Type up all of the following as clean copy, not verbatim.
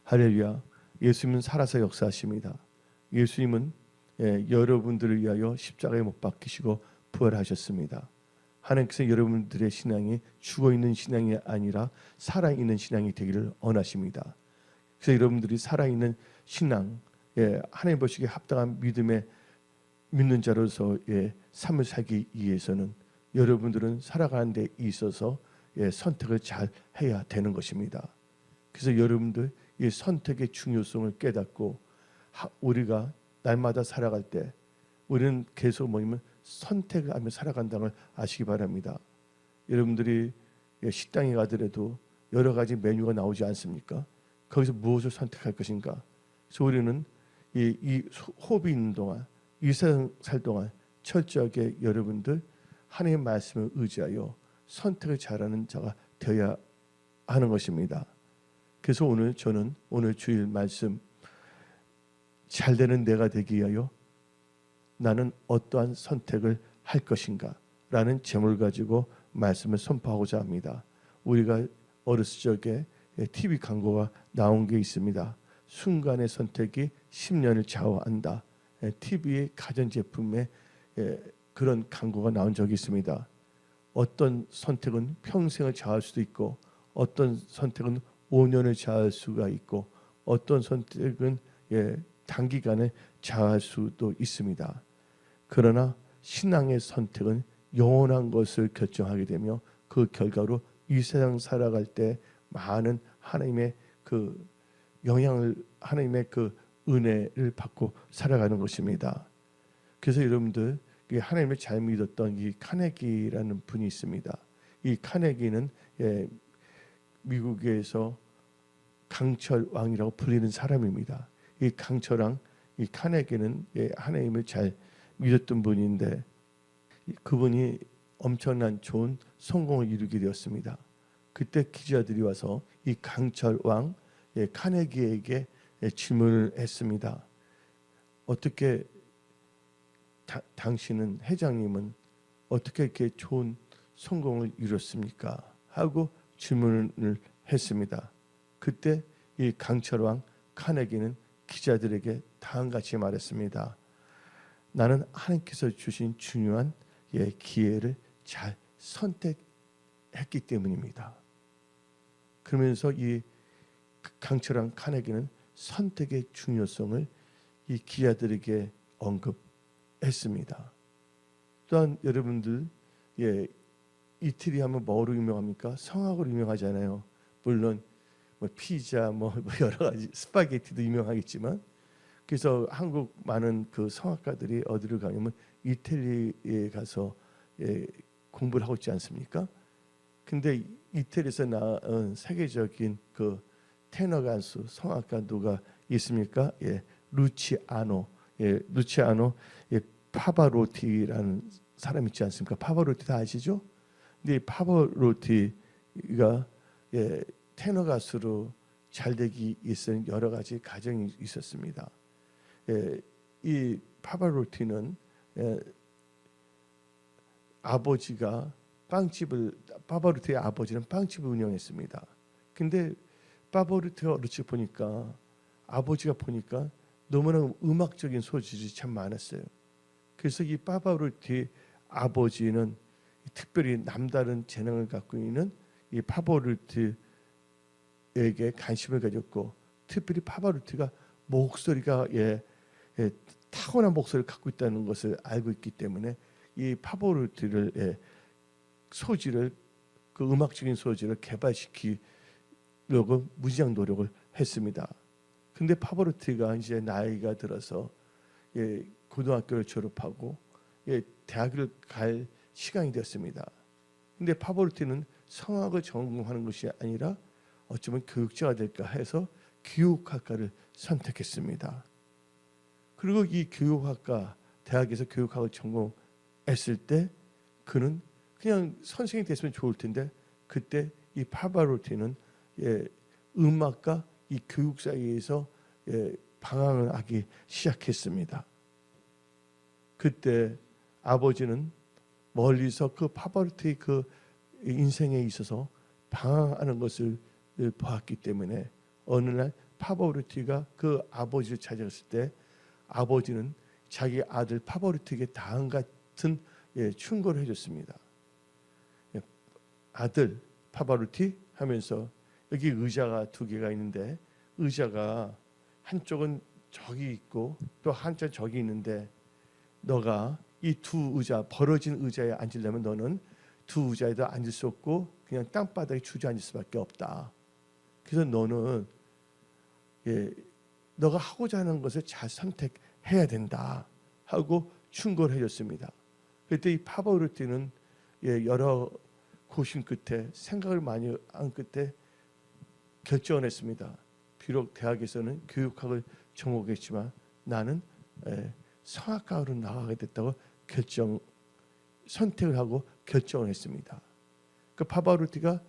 할렐루야. 예수님은 살아서 역사하십니다. 예수님은 여러분들을 위하여 십자가에 못 박히시고 부활하셨습니다. 하나님께서 여러분들의 신앙이 죽어있는 신앙이 아니라 살아있는 신앙이 되기를 원하십니다. 그래서 여러분들이 살아있는 신앙, 하나님 보시기에 합당한 믿음에 믿는 자로서의 삶을 살기 위해서는 여러분들은 살아가는 데 있어서 선택을 잘 해야 되는 것입니다. 그래서 여러분들 이 선택의 중요성을 깨닫고 우리가 날마다 살아갈 때 우리는 계속 뭐냐면 선택을 하며 살아간다는 걸 아시기 바랍니다. 여러분들이 식당에 가더라도 여러 가지 메뉴가 나오지 않습니까? 거기서 무엇을 선택할 것인가? 그래서 우리는 이 호흡이 있는 동안 이 세상 살 동안 철저하게 여러분들 하나님의 말씀을 의지하여 선택을 잘하는 자가 되어야 하는 것입니다. 그래서 오늘 저는 오늘 주일 말씀 잘 되는 내가 되기 위하여 나는 어떠한 선택을 할 것인가 라는 제목을 가지고 말씀을 선포하고자 합니다. 우리가 어렸을 적에 TV 광고가 나온 게 있습니다. 순간의 선택이 10년을 좌우한다. TV의 가전제품에 그런 광고가 나온 적이 있습니다. 어떤 선택은 평생을 좌우할 수도 있고 어떤 선택은 5년을 좌우할 수가 있고 어떤 선택은 단기간에 좌우할 수도 있습니다. 그러나 신앙의 선택은 영원한 것을 결정하게 되며 그 결과로 이 세상 살아갈 때 많은 하나님의 그 영향을 하나님의 그 은혜를 받고 살아가는 것입니다. 그래서 여러분들 하나님을 잘 믿었던 이 카네기라는 분이 있습니다. 이 카네기는 미국에서 강철 왕이라고 불리는 사람입니다. 이 강철 왕, 이 카네기는 하나님을 잘 믿었던 분인데 그분이 엄청난 좋은 성공을 이루게 되었습니다. 그때 기자들이 와서 이 강철 왕 카네기에게 질문을 했습니다. 어떻게 당신은 회장님은 어떻게 이렇게 좋은 성공을 이뤘습니까? 하고 질문을 했습니다. 그때 이 강철 왕 카네기는 기자들에게 다음같이 말했습니다. 나는 하나님께서 주신 중요한 기회를 잘 선택했기 때문입니다. 그러면서 이 강철 왕 카네기는 선택의 중요성을 이 기자들에게 언급했습니다. 또한 여러분들 이태리 하면 뭐로 유명합니까? 성악으로 유명하잖아요. 물론 뭐 피자 뭐 여러 가지 스파게티도 유명하겠지만 그래서 한국 많은 그 성악가들이 어디를 가냐면 이태리에 가서 공부를 하고 있지 않습니까? 근데 이태리에서 나온 세계적인 그 테너 가수 성악가 누가 있습니까? 루치아노 파바로티라는 사람 있지 않습니까? 파바로티 다 아시죠? 근데 이 파바로티가 테너 가수로 잘 되기 위해서는 여러 가지 과정이 있었습니다. 이 파바로티는 아버지가 파바로티의 아버지는 빵집을 운영했습니다. 근데 파바로티가 어르치 보니까 아버지가 보니까 너무나 음악적인 소질이 참 많았어요. 그래서 이 파바로티 아버지는 특별히 남다른 재능을 갖고 있는 이 파바로티에게 관심을 가졌고 특별히 파바로티가 목소리가 타고난 목소리를 갖고 있다는 것을 알고 있기 때문에 이 파바로티를 소질을 그 음악적인 소질을 개발시키려고 무지한 노력을 했습니다. 근데 파바로티가 이제 나이가 들어서 고등학교를 졸업하고 대학을 갈 시간이 되었습니다. 근데 파바로티는 성악을 전공하는 것이 아니라 어쩌면 교육자가 될까 해서 교육학과를 선택했습니다. 그리고 이 교육학과 대학에서 교육학을 전공했을 때 그는 그냥 선생이 됐으면 좋을 텐데 그때 이 파바로티는 음악과 이 교육 사이에서 방황을 하기 시작했습니다. 그때 아버지는 멀리서 그 파바로티의 그 인생에 있어서 방황하는 것을 보았기 때문에 어느 날 파버루티가 그 아버지를 찾아갔을 때 아버지는 자기 아들 파버루티에게 다음 같은 충고를 해줬습니다. 아들 파버루티 하면서 여기 의자가 두 개가 있는데 의자가 한쪽은 저기 있고 또 한쪽 저기 있는데 너가 이 두 의자 벌어진 의자에 앉으려면 너는 두 의자에도 앉을 수 없고 그냥 땅바닥에 주저앉을 수밖에 없다. 그래서 너는 너가 하고자 하는 것을 잘 선택해야 된다 하고 충고를 해줬습니다. 그때 이 파버루티는 여러 고심 끝에 생각을 많이 한 끝에 결정을 했습니다. 비록 대학에서는 교육학을 전공했지만 나는 성악가로 나가게 됐다고 선택을 하고 결정을 했습니다. 그 파버루티가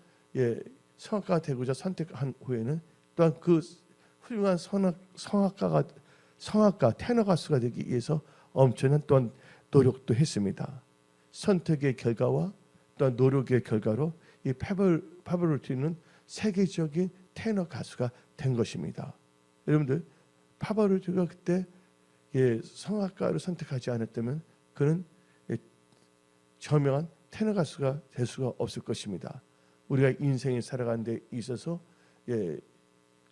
성악가가 되고자 선택한 후에는 또한 그 훌륭한 성악가 테너 가수가 되기 위해서 엄청난 또한 노력도 했습니다. 선택의 결과와 또한 노력의 결과로 이 파버루티는 세계적인 테너 가수가 된 것입니다. 여러분들 파버루티가 그때 성악가를 선택하지 않았다면 그는 저명한 테너 가수가 될 수가 없을 것입니다. 우리가 인생을 살아가는 데 있어서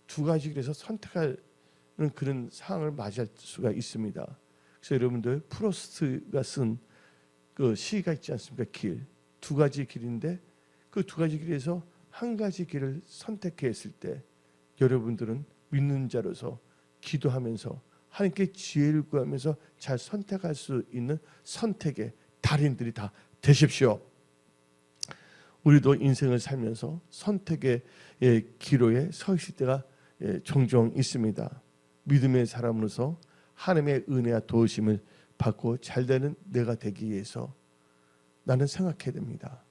두 가지 길에서 선택하는 그런 상황을 맞이할 수가 있습니다. 그래서 여러분들 프로스트가 쓴 그 시가 있지 않습니까? 길. 두 가지 길인데 그 두 가지 길에서 한 가지 길을 선택했을 때 여러분들은 믿는 자로서 기도하면서 하나님께 지혜를 구하면서 잘 선택할 수 있는 선택의 달인들이 다 되십시오. 우리도 인생을 살면서 선택의 기로에 서 있을 때가 종종 있습니다. 믿음의 사람으로서 하나님의 은혜와 도우심을 받고 잘되는 내가 되기 위해서 나는 생각해야 됩니다.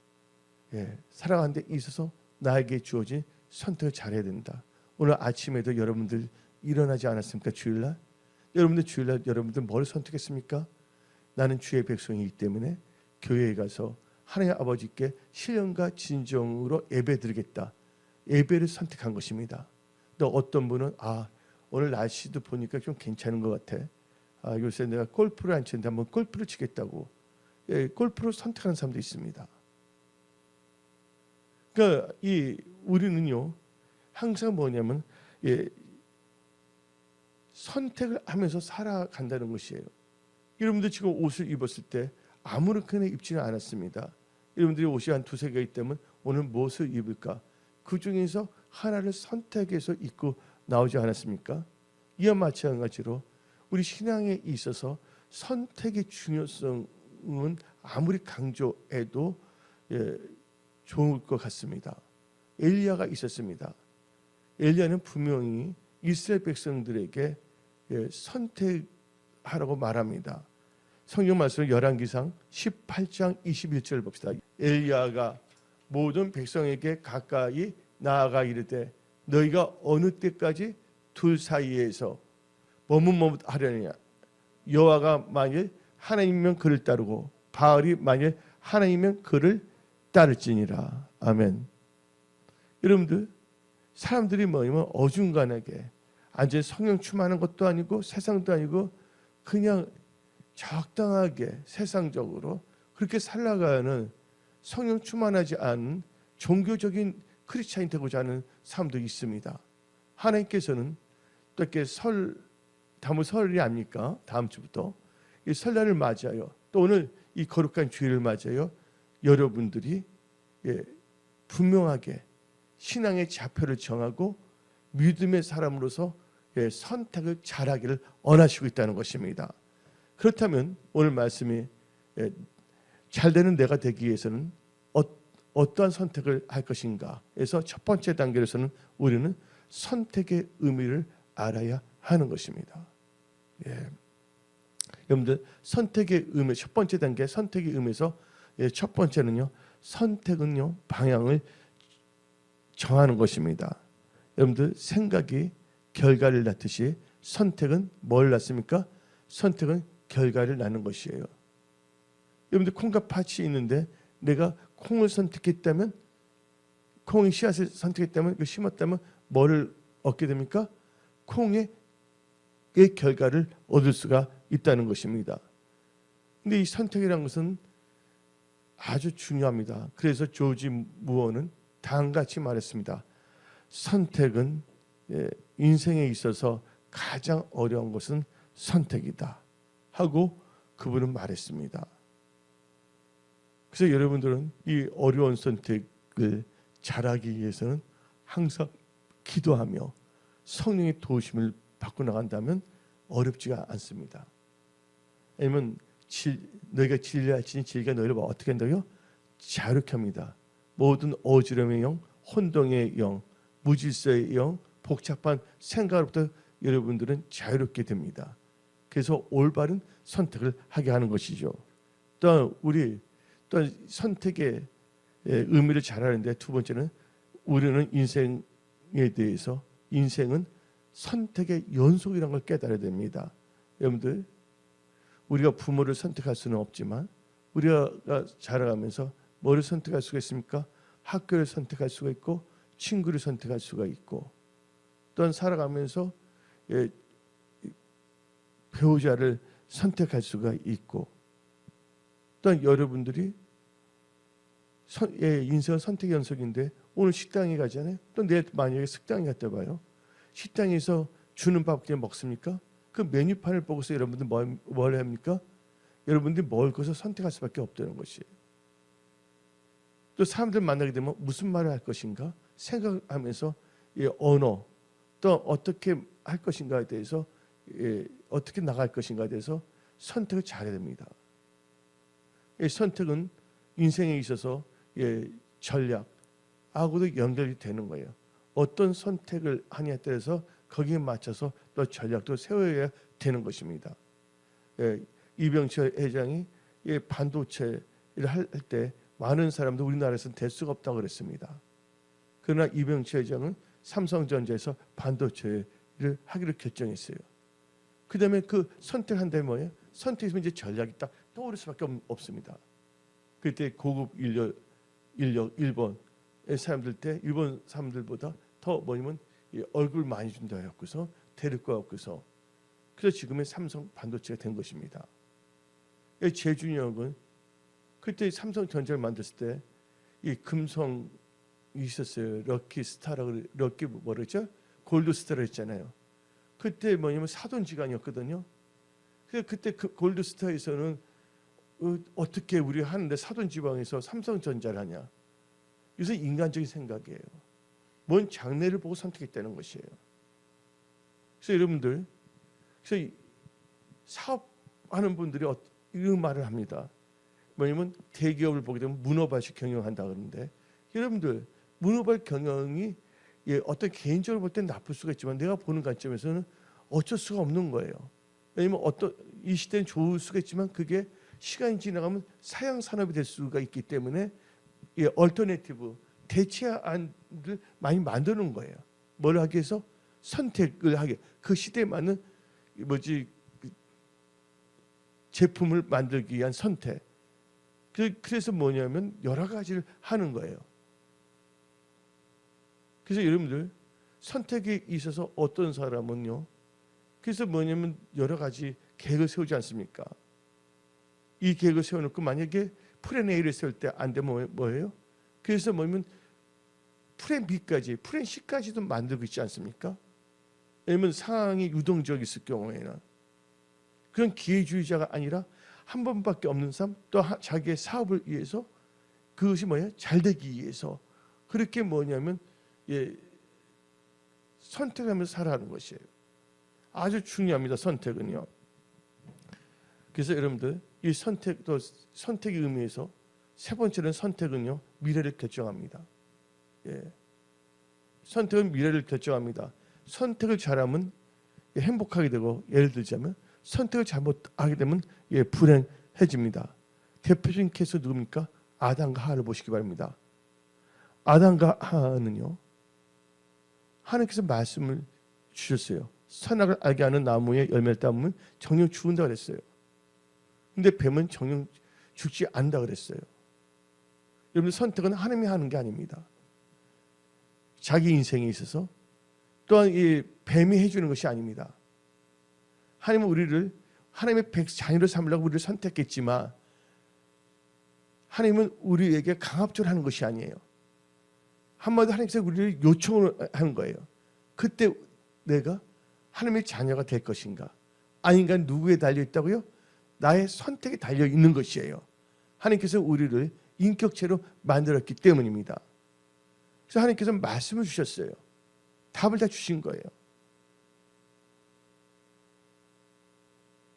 살아가는 데 있어서 나에게 주어진 선택을 잘해야 된다. 오늘 아침에도 여러분들 일어나지 않았습니까? 주일날? 여러분들 주일날 여러분들 뭘 선택했습니까? 나는 주의 백성이기 때문에 교회에 가서 하나님 아버지께 신령과 진정으로 예배드리겠다. 예배를 선택한 것입니다. 또 어떤 분은 오늘 날씨도 보니까 좀 괜찮은 것 같아. 요새 내가 골프를 안 치는데 한번 골프를 치겠다고 골프를 선택하는 사람도 있습니다. 그러니까 우리는요 항상 뭐냐면 선택을 하면서 살아간다는 것이에요. 여러분들 지금 옷을 입었을 때 아무렇게나 입지는 않았습니다. 여러분들이 옷이 한 두세 개 있다면 오늘 무엇을 입을까? 그 중에서 하나를 선택해서 입고 나오지 않았습니까? 이와 마찬가지로 우리 신앙에 있어서 선택의 중요성은 아무리 강조해도 좋을 것 같습니다. 엘리야가 있었습니다. 엘리야는 분명히 이스라엘 백성들에게 선택하라고 말합니다. 성경 말씀 열왕기상 18장 21절 봅시다. 엘리야가 모든 백성에게 가까이 나아가 이르되 너희가 어느 때까지 둘 사이에서 머뭇머뭇하려느냐. 여호와가 만일 하나님이면 그를 따르고 바알이 만일 하나님이면 그를 따를지니라. 아멘. 여러분들 사람들이 뭐냐면 어중간하게 완전히 성령 충만한 것도 아니고 세상도 아니고 그냥 적당하게 세상적으로 그렇게 살아가는 성령 충만하지 않은 종교적인 크리스찬이 되고자 하는 사람도 있습니다. 하나님께서는 또 이렇게 다음 설이 아닙니까? 다음 주부터 이 설날을 맞아요. 또 오늘 이 거룩한 주일을 맞아요. 여러분들이 분명하게 신앙의 좌표를 정하고 믿음의 사람으로서 선택을 잘하기를 원하시고 있다는 것입니다. 그렇다면 오늘 말씀이 잘되는 내가 되기 위해서는 어떠한 선택을 할 것인가 해서 첫 번째 단계로서는 우리는 선택의 의미를 알아야 하는 것입니다. 여러분들 선택의 의미 첫 번째 단계 선택의 의미에서 첫 번째는요 선택은요 방향을 정하는 것입니다. 여러분들 생각이 결과를 낳듯이 선택은 뭘 낳습니까? 선택은 결과를 낳는 것이에요. 여러분들 콩과 팥이 있는데 내가 콩을 선택했다면 콩이 씨앗을 선택했다면 그 심었다면 뭐를 얻게 됩니까? 공의 결과를 얻을 수가 있다는 것입니다. 근데 이 선택이라는 것은 아주 중요합니다. 그래서 조지 무어는 다음같이 말했습니다. 선택은 인생에 있어서 가장 어려운 것은 선택이다 하고 그분은 말했습니다. 그래서 여러분들은 이 어려운 선택을 잘하기 위해서는 항상 기도하며 성령의 도우심을 받고 나간다면 어렵지가 않습니다. 왜냐면 너희가 진리를 알지니 진리가 너희를 어떻게 한다고요? 자유롭게 합니다. 모든 어지럼의 영, 혼동의 영, 무질서의 영, 복잡한 생각으로부터 여러분들은 자유롭게 됩니다. 그래서 올바른 선택을 하게 하는 것이죠. 또 선택의 의미를 잘 아는데 두 번째는 우리는 인생에 대해서 인생은 선택의 연속이라는 걸 깨달아야 됩니다. 여러분들 우리가 부모를 선택할 수는 없지만 우리가 자라가면서 뭐를 선택할 수가 있습니까? 학교를 선택할 수가 있고 친구를 선택할 수가 있고 또한 살아가면서 배우자를 선택할 수가 있고 또한 여러분들이 인생은 선택의 연속인데 오늘 식당에 가잖아요. 또 내일 만약에 식당에 갔다 봐요. 식당에서 주는 밥 그냥 먹습니까? 그 메뉴판을 보고서 여러분들 뭘 합니까? 여러분들이 먹을 것을 선택할 수밖에 없다는 것이에요. 또 사람들 만나게 되면 무슨 말을 할 것인가 생각하면서 언어 또 어떻게 할 것인가에 대해서 어떻게 나갈 것인가에 대해서 선택을 잘해야 됩니다. 선택은 인생에 있어서 전략하고도 연결이 되는 거예요. 어떤 선택을 하냐에 따라서 거기에 맞춰서 또 전략도 세워야 되는 것입니다. 이병철 회장이 반도체를 할 때 많은 사람도 우리나라에서는 될 수가 없다고 그랬습니다. 그러나 이병철 회장은 삼성전자에서 반도체를 하기로 결정했어요. 그 다음에 그 선택한 다음에 뭐예요? 선택했으면 이제 전략이 딱 떠오를 수밖에 없습니다. 그때 고급 인력 일본의 사람들 때 일본 사람들보다 더 뭐냐면 얼굴 많이 준다 해갖고서 데리고 와갖고서 그래서 지금의 삼성 반도체가 된 것입니다. 제준형은 그때 삼성전자를 만들었을 때 이 금성이 있었어요. 럭키 스타라고 럭키 뭐랬죠? 골드 스타를 했잖아요. 그때 뭐냐면 사돈지간이었거든요. 그래서 그때 그 골드 스타에서는 어떻게 우리 하는데 사돈지방에서 삼성전자를 하냐? 이것은 인간적인 생각이에요. 뭔 장래를 보고 선택했다는 것이에요. 그래서 여러분들, 그래서 사업하는 분들이 이런 말을 합니다. 뭐냐면 대기업을 보게 되면 문어발식 경영한다 그러는데 여러분들 문어발 경영이 어떤 개인적으로 볼 때는 나쁠 수가 있지만 내가 보는 관점에서는 어쩔 수가 없는 거예요. 왜냐면 이 시대는 좋을 수가 있지만 그게 시간이 지나가면 사양 산업이 될 수가 있기 때문에 얼터네티브 대체안을 많이 만드는 거예요. 뭘 하기 위해서 선택을 하게 그 시대에 맞는 제품을 만들기 위한 선택. 그래서 뭐냐면 여러 가지를 하는 거예요. 그래서 여러분들 선택에 있어서 어떤 사람은요. 그래서 뭐냐면 여러 가지 계획을 세우지 않습니까? 이 계획을 세워놓고 만약에 플랜 A를 세울 때 안 되면 뭐예요? 그래서 뭐냐면 플랜 B까지, 플랜 C까지도 만들고 있지 않습니까? 왜냐면 상황이 유동적이 있을 경우에는 그런 기회주의자가 아니라 한 번밖에 없는 삶, 또 자기의 사업을 위해서 그것이 뭐예요? 잘 되기 위해서 그렇게 뭐냐면 선택하면서 살아가는 것이에요. 아주 중요합니다. 선택은요. 그래서 여러분들 이 선택의 의미에서 세 번째는 선택은요 미래를 결정합니다. 선택은 미래를 결정합니다. 선택을 잘하면 행복하게 되고 예를 들자면 선택을 잘못하게 되면 불행해집니다. 대표적인 케이스 누굽니까? 아담과 하와를 보시기 바랍니다. 아담과 하와는요 하나님께서 말씀을 주셨어요. 선악을 알게 하는 나무의 열매를 따면 정령 죽는다 그랬어요. 근데 뱀은 정령 죽지 않는다 그랬어요. 여러분 선택은 하나님이 하는 게 아닙니다. 자기 인생에 있어서 또한 이 뱀이 해주는 것이 아닙니다. 하나님은 우리를 하나님의 자녀로 삼으려고 우리를 선택했지만 하나님은 우리에게 강압적으로 하는 것이 아니에요. 한마디로 하나님께서 우리를 요청을 하는 거예요. 그때 내가 하나님의 자녀가 될 것인가? 아닌가? 누구에 달려 있다고요? 나의 선택에 달려 있는 것이에요. 하나님께서 우리를 인격체로 만들었기 때문입니다. 그래서 하나님께서 말씀을 주셨어요. 답을 다 주신 거예요.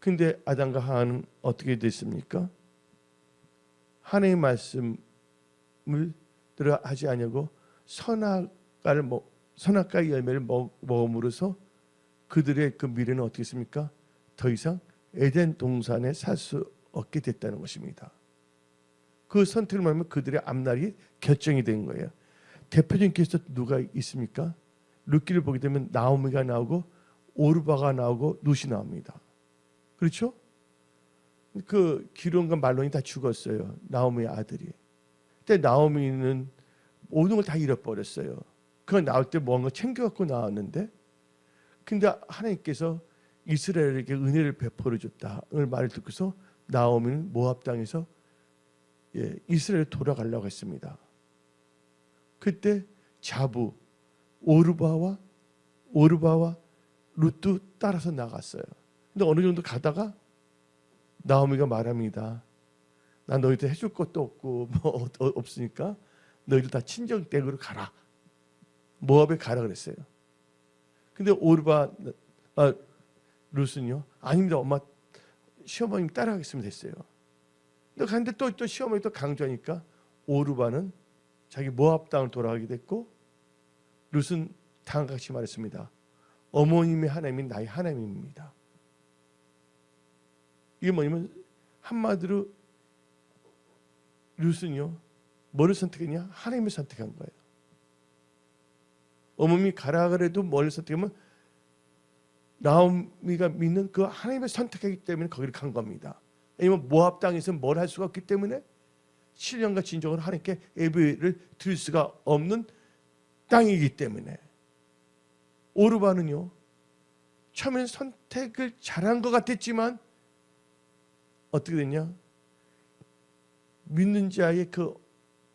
근데 아담과 하와는 어떻게 됐습니까? 하나님의 말씀을 들어 하지 아니하고 선악과의 열매를 먹음으로써 그들의 그 미래는 어떻게 했습니까? 더 이상 에덴 동산에 살 수 없게 됐다는 것입니다. 그 선택을 하면 그들의 앞날이 결정이 된 거예요. 대표적인 케이스 누가 있습니까? 룻기를 보게 되면 나오미가 나오고 오르바가 나오고 룻이 나옵니다. 그렇죠? 그 기론과 말론이 다 죽었어요. 나오미의 아들이. 근데 나오미는 모든 걸 다 잃어버렸어요. 그가 나올 때 뭔가 챙겨갖고 나왔는데, 근데 하나님께서 이스라엘에게 은혜를 베풀어 줬다를 말을 듣고서 나오미는 모압 땅에서 이스라엘 돌아가려고 했습니다. 그때 자부 오르바와 룻도 따라서 나갔어요. 근데 어느 정도 가다가 나오미가 말합니다. 나 너희들 해줄 것도 없고 뭐 없으니까 너희들 다 친정 댁으로 가라. 모압에 가라 그랬어요. 근데 룻은요, 아닙니다. 엄마 시어머님 따라가겠으면 됐어요. 근데 갔는데 또 시어머니 또 강조하니까 오르바는 자기 모압 땅을 돌아가게 됐고, 룻은 다음과 같이 말했습니다. 어머님의 하나님이 나의 하나님입니다. 이게 뭐냐면 한마디로 룻은요, 뭐를 선택했냐? 하나님을 선택한 거예요. 어머님이 가라 그래도 뭘 선택하면 나오미가 믿는 그 하나님을 선택하기 때문에 거기를 간 겁니다. 왜냐면 모압 땅에서 뭘 할 수가 없기 때문에 신령과 진정으로 하나님께 예배를 드릴 수가 없는 땅이기 때문에. 오르바는요, 처음엔 선택을 잘한 것 같았지만 어떻게 됐냐? 믿는 자의 그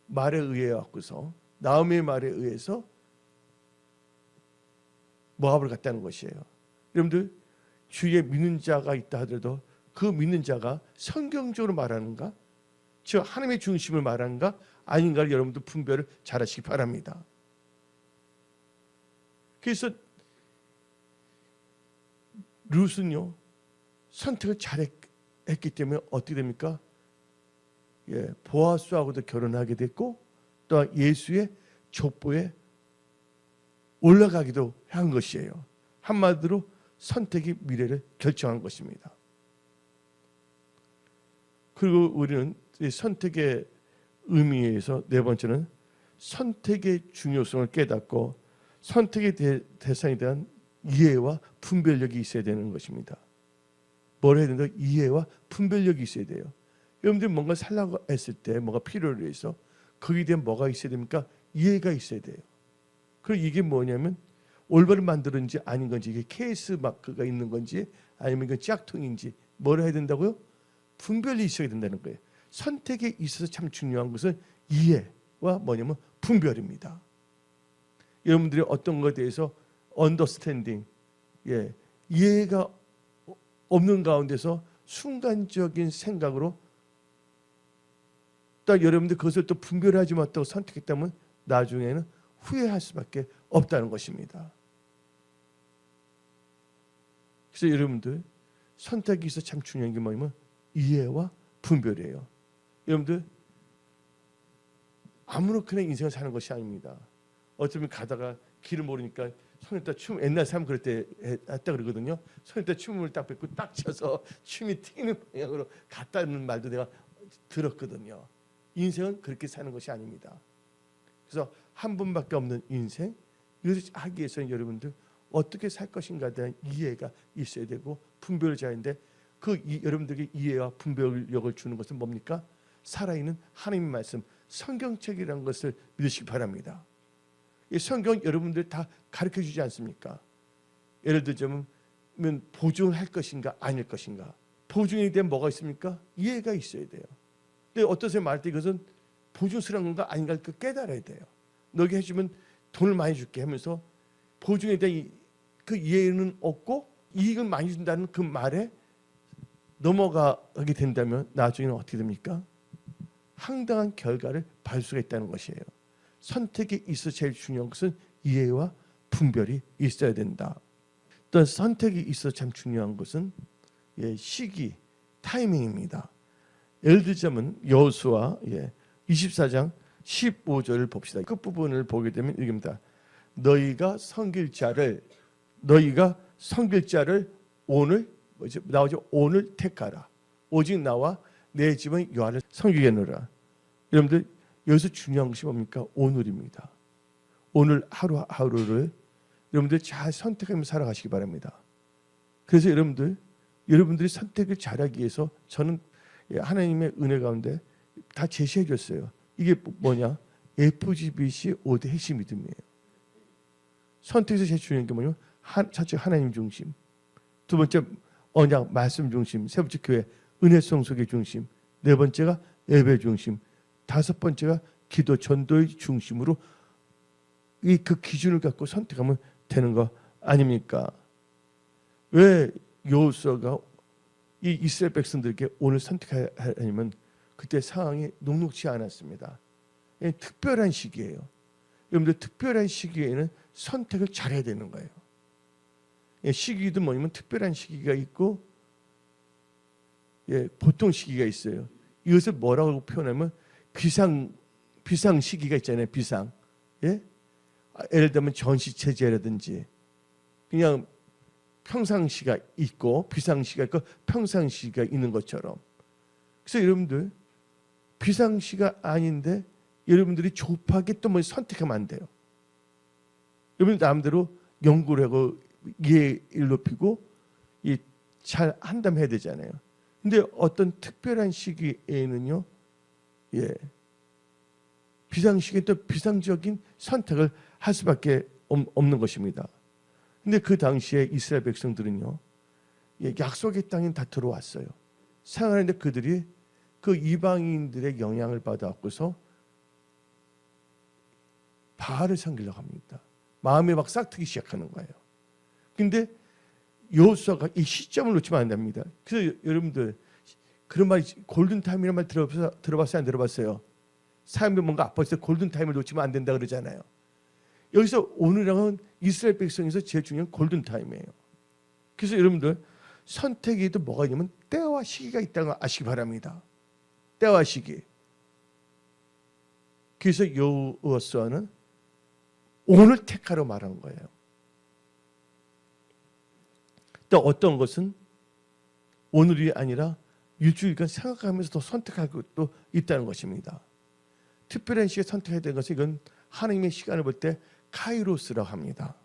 말에 의해 갖고서, 나오미의 말에 의해서 모압을 갔다는 것이에요. 여러분들, 주위에 믿는 자가 있다 하더라도 그 믿는 자가 성경적으로 말하는가, 즉 하나님의 중심을 말하는가 아닌가를 여러분들 분별을 잘하시기 바랍니다. 그래서 룻은요, 선택을 잘했기 때문에 어떻게 됩니까? 보아스하고도 결혼하게 됐고, 또한 예수의 족보에 올라가기도 한 것이에요. 한마디로 선택이 미래를 결정한 것입니다. 그리고 우리는 이 선택의 의미에서 네 번째는 선택의 중요성을 깨닫고 선택의 대상에 대한 이해와 분별력이 있어야 되는 것입니다. 뭘 해야 된다? 이해와 분별력이 있어야 돼요. 여러분들이 뭔가 살라고 했을 때 뭔가 필요를 위해서 거기에 대한 뭐가 있어야 됩니까? 이해가 있어야 돼요. 그리고 이게 뭐냐면 올바른 만들었는지 아닌 건지, 이게 케이스 마크가 있는 건지 아니면 이건 짝퉁인지 뭘 해야 된다고요? 분별이 있어야 된다는 거예요. 선택에 있어서 참 중요한 것은 이해와 뭐냐면 분별입니다. 여러분들이 어떤 것에 대해서 언더스탠딩, 이해가 없는 가운데서 순간적인 생각으로 또 여러분들 그것을 또 분별하지 못하고 선택했다면 나중에는 후회할 수밖에 없다는 것입니다. 그래서 여러분들 선택이 있어 참 중요한 게 뭐냐면 이해와 분별이에요. 여러분들 아무렇게나 인생을 사는 것이 아닙니다. 어쩌면 가다가 길을 모르니까 손에다 춤, 옛날 사람 그럴 때 했다 그러거든요. 손에다 춤을 딱 뱉고 딱 쳐서 춤이 튀는 방향으로 갔다는 말도 내가 들었거든요. 인생은 그렇게 사는 것이 아닙니다. 그래서 한 번밖에 없는 인생, 이것을 하기 위해서는 여러분들 어떻게 살 것인가에 대한 이해가 있어야 되고 분별을 잘해야 하는데, 여러분들에게 이해와 분별력을 주는 것은 뭡니까? 살아있는 하나님의 말씀, 성경책이라는 것을 믿으시기 바랍니다. 이 성경 여러분들 다 가르쳐 주지 않습니까? 예를 들자면 보증할 것인가 아닐 것인가. 보증에 대한 뭐가 있습니까? 이해가 있어야 돼요. 근데 어떤 사람이 말할 때 이것은 보증스러운 건가 아닌가 깨달아야 돼요. 너게 해주면 돈을 많이 줄게 하면서 보증에 대한 그 이해는 없고 이익을 많이 준다는 그 말에 넘어가게 된다면 나중에는 어떻게 됩니까? 황당한 결과를 받을 수가 있다는 것이에요. 선택이 있어 제일 중요한 것은 이해와 분별이 있어야 된다. 또 선택이 있어 참 중요한 것은 시기, 타이밍입니다. 예를 들자면 여호수아 24장 15절을 봅시다. 끝부분을 보게 되면 이겁니다. 너희가 섬길 자를 오늘 나오죠. 오늘 택하라. 오직 나와 내 집은 여호와를 섬기겠노라. 여러분들 여기서 중요한 것이 뭡니까? 오늘입니다. 오늘 하루하루를 여러분들 잘 선택하면서 살아가시기 바랍니다. 그래서 여러분들이 선택을 잘하기 위해서 저는 하나님의 은혜 가운데 다 제시해 줬어요. 이게 뭐냐? FGBC 5대 핵심 믿음이에요. 선택에서 제일 중요한 게 뭐냐면 첫째 하나님 중심, 두 번째 언약 말씀 중심, 세 번째 교회 은혜 성속의 중심, 네 번째가 예배 중심, 다섯 번째가 기도 전도의 중심으로 그 기준을 갖고 선택하면 되는 거 아닙니까? 왜 여호수아가 이 이스라엘 백성들에게 오늘 선택하냐면 그때 상황이 녹록지 않았습니다. 특별한 시기예요. 여러분들 특별한 시기에는 선택을 잘해야 되는 거예요. 시기도 뭐냐면 특별한 시기가 있고 보통 시기가 있어요. 이것을 뭐라고 표현하면 비상 시기가 있잖아요. 비상. 예를 들면 전시체제라든지 그냥 평상시가 있고 비상시가 있고 평상시가 있는 것처럼. 그래서 여러분들 비상시가 아닌데 여러분들이 조급하게 또 뭐 선택하면 안 돼요. 여러분 남대로 연구를 하고 이해를 높이고 잘 한담해야 되잖아요. 근데 어떤 특별한 시기에는요, 비상시기에 또 비상적인 선택을 할 수밖에 없는 것입니다. 근데 그 당시에 이스라엘 백성들은요, 약속의 땅에 다 들어왔어요. 생활하는데 그들이 그 이방인들의 영향을 받아갖고서 바알을 섬기려고 합니다. 마음이 막 싹트기 시작하는 거예요. 근데 여호수아가 이 시점을 놓치면 안 됩니다. 그래서 여러분들 그런 말 골든타임이라는 말 들어봤어요? 안 들어봤어요? 삶에 뭔가 아팠을 때 골든타임을 놓치면 안 된다 그러잖아요. 여기서 오늘은 이스라엘 백성에서 제일 중요한 골든타임이에요. 그래서 여러분들 선택에도 뭐가 있냐면 때와 시기가 있다는 걸 아시기 바랍니다. 때와 시기. 그래서 여호수아는 오늘 택하러 말한 거예요. 또 어떤 것은 오늘이 아니라 일주일간 생각하면서 더 선택할 것도 있다는 것입니다. 특별한 시기에 선택해야 되는 것은 이건 하나님의 시간을 볼 때 카이로스라고 합니다.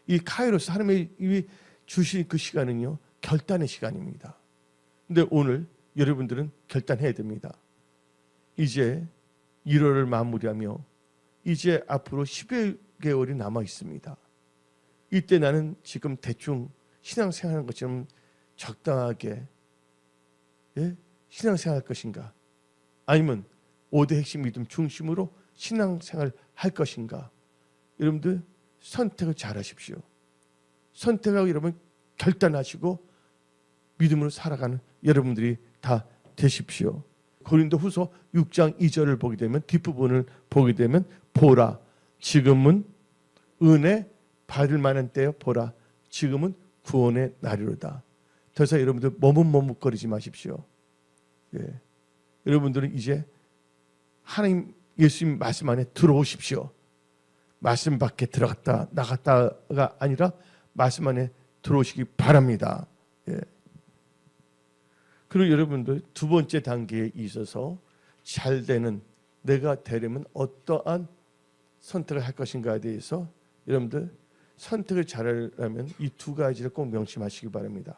이 카이로스 하나님이 주신 그 시간은요 결단의 시간입니다. 근데 오늘 여러분들은 결단해야 됩니다. 이제 1월을 마무리하며 이제 앞으로 11개월이 남아 있습니다. 이때 나는 지금 대충 신앙생활하는 것처럼 적당하게 신앙생활 할 것인가? 아니면 5대 핵심 믿음 중심으로 신앙생활 할 것인가? 여러분들 선택을 잘 하십시오. 선택하고 여러분 결단하시고 믿음으로 살아가는 여러분들이 다 되십시오. 고린도후서 6장 2절을 보게 되면 뒷부분을 보게 되면 보라 지금은 은혜 받을 만한 때요. 보라 지금은 구원의 날이로다. 더 이상 여러분들 머뭇머뭇거리지 마십시오. 여러분들은 이제 하나님 예수님 말씀 안에 들어오십시오. 말씀 밖에 들어갔다 나갔다가 아니라 말씀 안에 들어오시기 바랍니다. 그리고 여러분들 두 번째 단계에 있어서 잘 되는 내가 되려면 어떠한 선택을 할 것인가에 대해서 여러분들 선택을 잘하려면 이 두 가지를 꼭 명심하시기 바랍니다.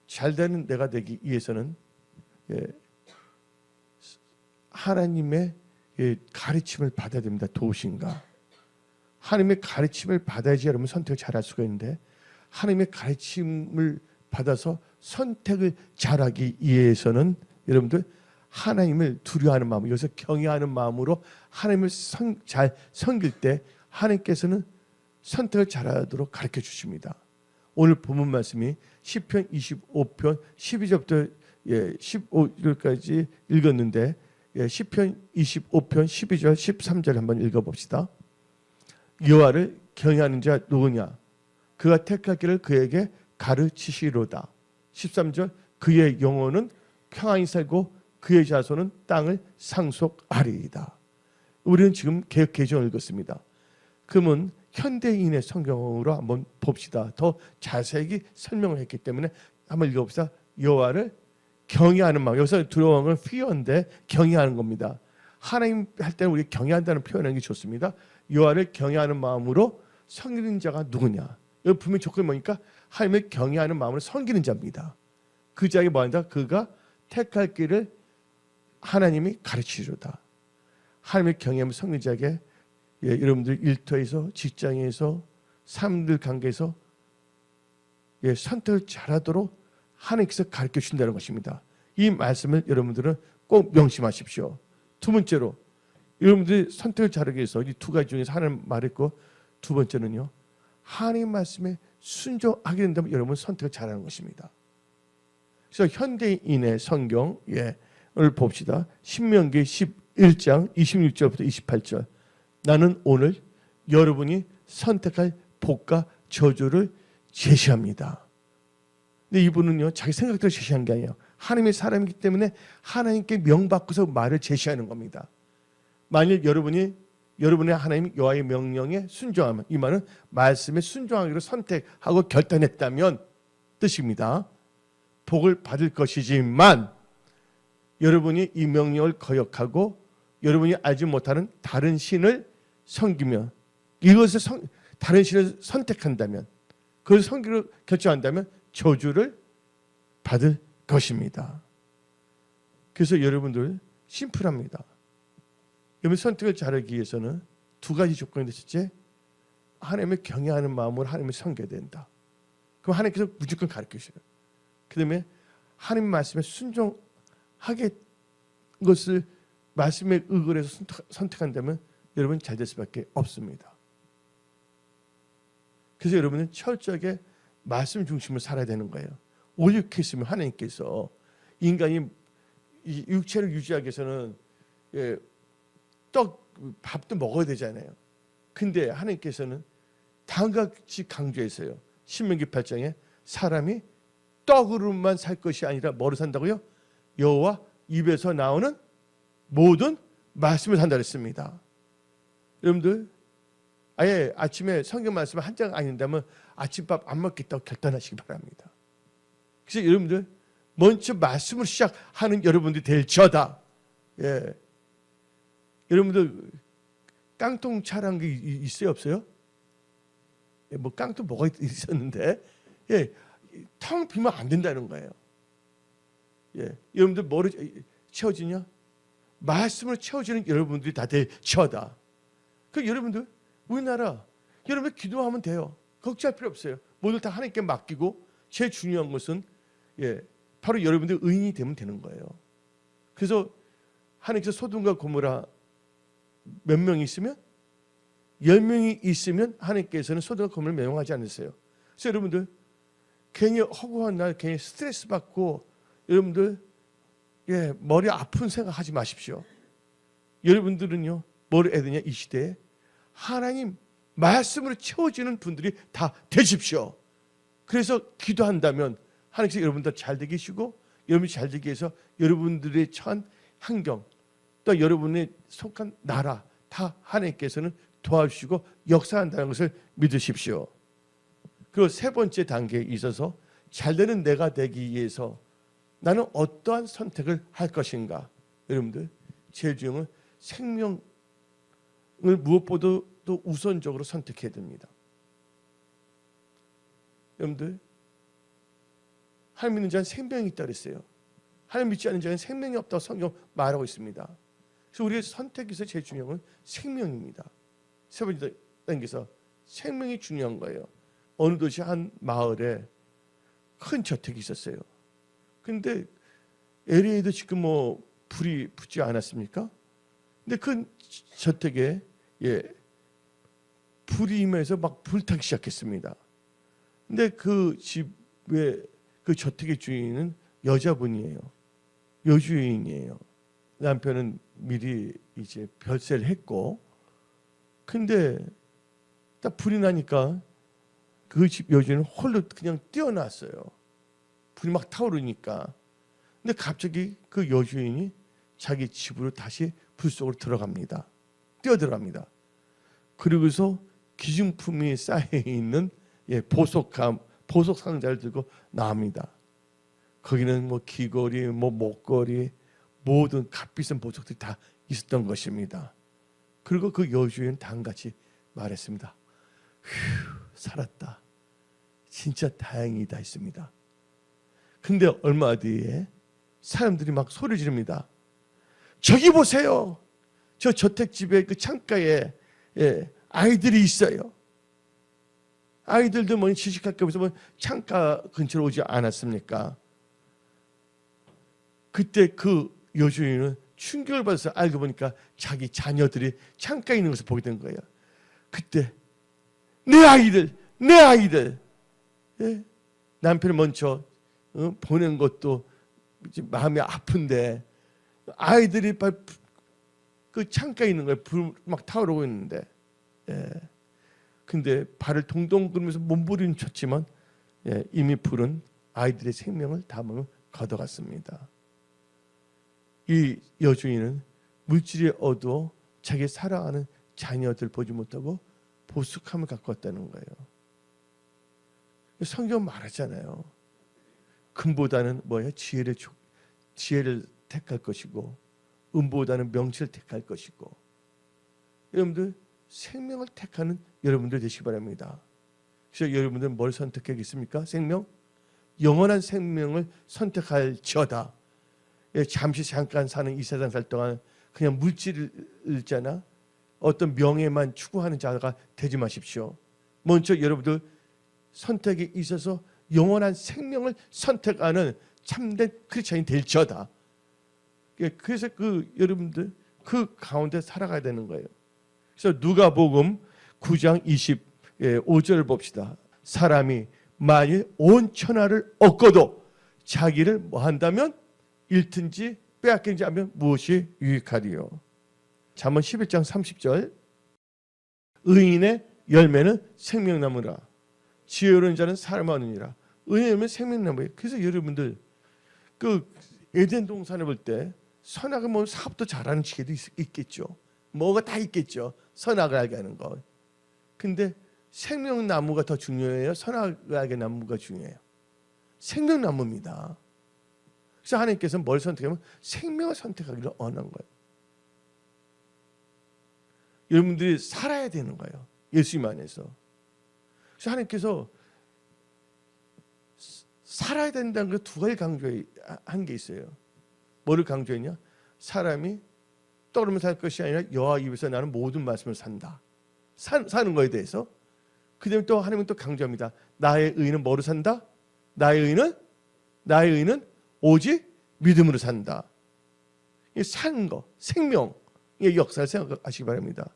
잘 되는 내가 되기 위해서는 하나님의 가르침을 받아야 됩니다. 도우신가. 하나님의 가르침을 받아야지 여러분 선택을 잘할 수가 있는데 하나님의 가르침을 받아서 선택을 잘하기 위해서는 여러분들 하나님을 두려워하는 마음, 여기서 경외하는 마음으로 하나님을 잘 섬길 때 하나님께서는 선택을 잘하도록 가르쳐 주십니다. 오늘 본문 말씀이 시편 25편 12절부터 15절까지 읽었는데 시편 25편 12절 13절 한번 읽어봅시다. 여호와를 경외하는 자 누구냐? 그가 택할 길을 그에게 가르치시로다. 13절 그의 영혼은 평안히 살고 그의 자손은 땅을 상속하리이다. 우리는 지금 개역 개정을 읽었습니다. 그러면 현대인의 성경으로 한번 봅시다. 더 자세히 설명을 했기 때문에 한번 읽어봅시다. 여호와를 경외하는 마음. 여기서 두려워하는 건 fear인데 경외하는 겁니다. 하나님 할 때는 우리 경외한다는 표현하는 게 좋습니다. 여호와를 경외하는 마음으로 섬기는 자가 누구냐? 여기 분명히 조건이 뭐니까 하나님을 경외하는 마음으로 섬기는 자입니다. 그 자에게 뭐한다? 그가 택할 길을 하나님이 가르치리로다. 하나님을 경외하면 섬기는 자에게 여러분들 일터에서 직장에서 사람들 관계에서 선택을 잘하도록 하나님께서 가르쳐 주신다는 것입니다. 이 말씀을 여러분들은 꼭 명심하십시오. 두 번째로 여러분들이 선택을 잘하기 위해서 이 두 가지 중에서 하나는 말했고 두 번째는요. 하나님 말씀에 순종하게 된다면 여러분 선택을 잘하는 것입니다. 그래서 현대인의 성경을 봅시다. 신명기 11장 26절부터 28절. 나는 오늘 여러분이 선택할 복과 저주를 제시합니다. 근데 이분은요 자기 생각대로 제시한 게 아니에요. 하나님의 사람이기 때문에 하나님께 명받고서 말을 제시하는 겁니다. 만일 여러분의 하나님 여호와의 명령에 순종하면, 이 말은 말씀에 순종하기로 선택하고 결단했다면 뜻입니다. 복을 받을 것이지만 여러분이 이 명령을 거역하고 여러분이 알지 못하는 다른 신을 섬기며 이것을 다른 신을 선택한다면, 그걸 섬기로 결정한다면 저주를 받을 것입니다. 그래서 여러분들 심플합니다. 여러분 선택을 잘하기 위해서는 두 가지 조건이 첫째, 하나님을 경외하는 마음으로 하나님을 섬겨야 된다. 그럼 하나님께서 무조건 가르치셔요. 그 다음에 하나님 말씀에 순종하게 것을 말씀에 의거해서 선택한다면 여러분 잘 될 수밖에 없습니다. 그래서 여러분은 철저하게 말씀 중심으로 살아야 되는 거예요. 오죽했으면 하나님께서 인간이 육체를 유지하기 위해서는 밥도 먹어야 되잖아요. 근데 하나님께서는 다음과 같이 강조했어요. 신명기 8장에 사람이 떡으로만 살 것이 아니라 뭐로 산다고요? 여호와 입에서 나오는 모든 말씀을 산다 그랬습니다. 여러분들 아예 아침에 성경 말씀을 한 장 안 읽는다면 아침밥 안 먹겠다고 결단하시기 바랍니다. 그래서 여러분들 먼저 말씀을 시작하는 여러분들이 될지어다. 여러분들 깡통차라는 게 있어요 없어요? 뭐 깡통 뭐가 있었는데 텅 비면 안 된다는 거예요. 여러분들 뭐를 채워지냐? 말씀을 채워주는 여러분들이 다 될지어다. 그 여러분들 우리나라 여러분 기도하면 돼요. 걱정할 필요 없어요. 모두 다 하나님께 맡기고 제일 중요한 것은 바로 여러분들 의인이 되면 되는 거예요. 그래서 하나님께서 소돔과 고모라 몇 명이 있으면 10명이 있으면 하나님께서는 소돔과 고모라를 명령하지 않으세요. 그래서 여러분들 괜히 허구한 날 괜히 스트레스 받고 여러분들 머리 아픈 생각하지 마십시오. 여러분들은요 뭘 해야 되냐? 이 시대에 하나님 말씀으로 채워지는 분들이 다 되십시오. 그래서 기도한다면 하나님께서 여러분들 잘 되게 하시고 여러분이 잘 되기 위해서 여러분들의 처한 환경 또 여러분의 속한 나라 다 하나님께서는 도와주시고 역사한다는 것을 믿으십시오. 그리고 세 번째 단계에 있어서 잘되는 내가 되기 위해서 나는 어떠한 선택을 할 것인가? 여러분들 제일 중요한 생명을 무엇보다도 우선적으로 선택해야 됩니다. 여러분들 하나님 믿는 자는 생명이 있다고 그랬어요. 하나님 믿지 않는 자는 생명이 없다고 성경 말하고 있습니다. 그래서 우리의 선택에서 제일 중요한 건 생명입니다. 세 번째 당겨서 생명이 중요한 거예요. 어느 도시 한 마을에 큰 저택이 있었어요. 근데 LA도 지금 뭐 불이 붙지 않았습니까? 근데 그 저택에 불이 임해서 막 불타기 시작했습니다. 근데 그 집의 그 저택의 주인은 여자분이에요. 여주인이에요. 남편은 미리 이제 별세를 했고, 근데 딱 불이 나니까 그 집 여주인은 홀로 그냥 뛰어났어요. 불이 막 타오르니까. 근데 갑자기 그 여주인이 자기 집으로 다시 불 속으로 들어갑니다. 뛰어들어갑니다. 그리고서 기증품이 쌓여 있는 보석 상자를 들고 나옵니다. 거기는 뭐 귀걸이, 뭐 목걸이, 모든 값비싼 보석들이 다 있었던 것입니다. 그리고 그 여주인은 다음같이 말했습니다. 휴, 살았다. 진짜 다행이다 했습니다. 근데 얼마 뒤에 사람들이 막 소리 지릅니다. 저기 보세요. 저 저택집의 그 창가에 아이들이 있어요. 아이들도 뭐 시시각각 해서 뭐 창가 근처로 오지 않았습니까? 그때 그 여주인은 충격을 받아서 알고 보니까 자기 자녀들이 창가에 있는 것을 보게 된 거예요. 그때 내 아이들 남편을 먼저 보낸 것도 마음이 아픈데 아이들이 그 창가에 있는 거예요. 불 막 타오르고 있는데 근데 발을 동동 구르면서 몸부림을 쳤지만 이미 불은 아이들의 생명을 담으로 걷어갔습니다. 이 여주인은 물질에 얻어 자기 사랑하는 자녀들 보지 못하고 보숙함을 갖고 왔다는 거예요. 성경 말하잖아요. 금보다는 지혜를 택할 것이고 은보다는 명치를 택할 것이고. 여러분들 생명을 택하는 여러분들 되시기 바랍니다. 그래서 여러분들 뭘 선택하겠습니까? 생명? 영원한 생명을 선택할지어다. 잠깐 사는 이 세상 살 동안 그냥 물질을 잃잖아. 어떤 명예만 추구하는 자가 되지 마십시오. 먼저 여러분들 선택에 있어서 영원한 생명을 선택하는 참된 크리스찬이 될지어다. 그래서 여러분들 그 가운데 살아가야 되는 거예요. 그래서 누가복음 9장 25절을 봅시다. 사람이 만일 온 천하를 얻고도 자기를 뭐 한다면 잃든지 빼앗긴지 하면 무엇이 유익하리요. 잠언 11장 30절 의인의 열매는 생명나무라 지혜로운 자는 사람 얻느니라. 의인의 열매는 생명나무예요. 그래서 여러분들 그 에덴 동산을 볼 때 선악을 뭐 사업도 잘하는 지혜도 있겠죠. 뭐가 다 있겠죠. 선악을 알게 하는 것. 근데 생명나무가 더 중요해요? 선악을 알게 하는 나무가 중요해요? 생명나무입니다. 그래서 하나님께서 뭘 선택하면 생명을 선택하기를 원한 거예요. 여러분들이 살아야 되는 거예요. 예수님 안에서. 그래서 하나님께서 살아야 된다는 걸 두 가지 강조한 게 있어요. 뭐를 강조했냐? 사람이 떠오르면 살 것이 아니라 여호와 입에서 나는 모든 말씀을 산다. 사는 거에 대해서. 그 다음에 또 하나님은 또 강조합니다. 나의 의는 뭐로 산다? 나의 의는 오직 믿음으로 산다. 사는 거, 생명의 역사를 생각하시기 바랍니다.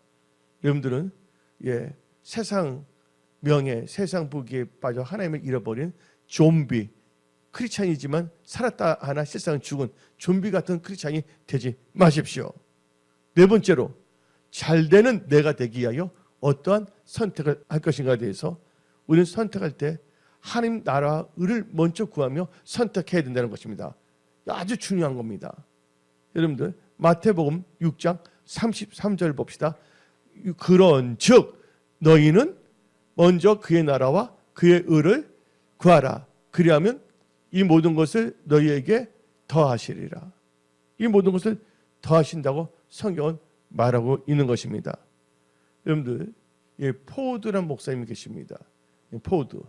여러분들은 세상 명예, 세상 부귀에 빠져 하나님을 잃어버린 좀비, 크리스찬이지만 살았다 하나 실상 죽은 좀비 같은 크리스찬이 되지 마십시오. 네 번째로 잘되는 내가 되기 위하여 어떠한 선택을 할 것인가에 대해서 우리는 선택할 때 하나님 나라와 의를 먼저 구하며 선택해야 된다는 것입니다. 아주 중요한 겁니다. 여러분들 마태복음 6장 33절 봅시다. 그런즉 너희는 먼저 그의 나라와 그의 의를 구하라. 그리하면 이 모든 것을 너희에게 더하시리라. 이 모든 것을 더하신다고 성경은 말하고 있는 것입니다. 여러분들 포드란 목사님이 계십니다. 포드.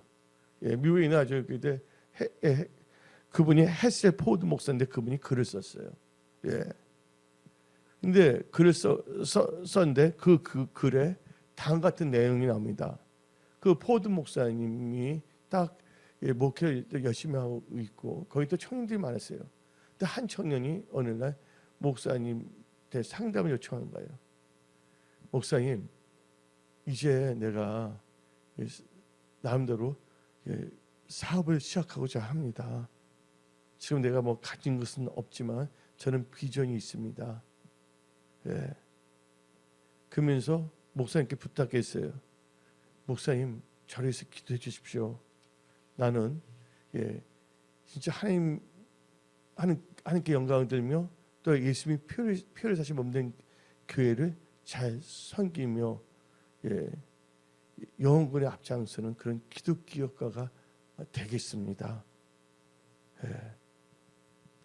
미국에 있는 아주 그분이 헤셀 포드 목사인데 그분이 글을 썼어요. 근데 글을 썼는데 그 글에 다음 같은 내용이 나옵니다. 그 포드 목사님이 딱 목회를 열심히 하고 있고 거기 또 청년들이 많았어요. 근데 한 청년이 어느 날 목사님한테 상담을 요청한 거예요. 목사님, 이제 내가 나름대로 사업을 시작하고자 합니다. 지금 내가 뭐 가진 것은 없지만 저는 비전이 있습니다. 예. 그러면서 목사님께 부탁했어요. 목사님, 저를 위해서 기도해 주십시오. 나는 진짜 하나님께 영광을 들며 또 예수님이 피를 사신 몸된 교회를 잘 섬기며 영혼군의 앞장서는 그런 기독기업가가 되겠습니다.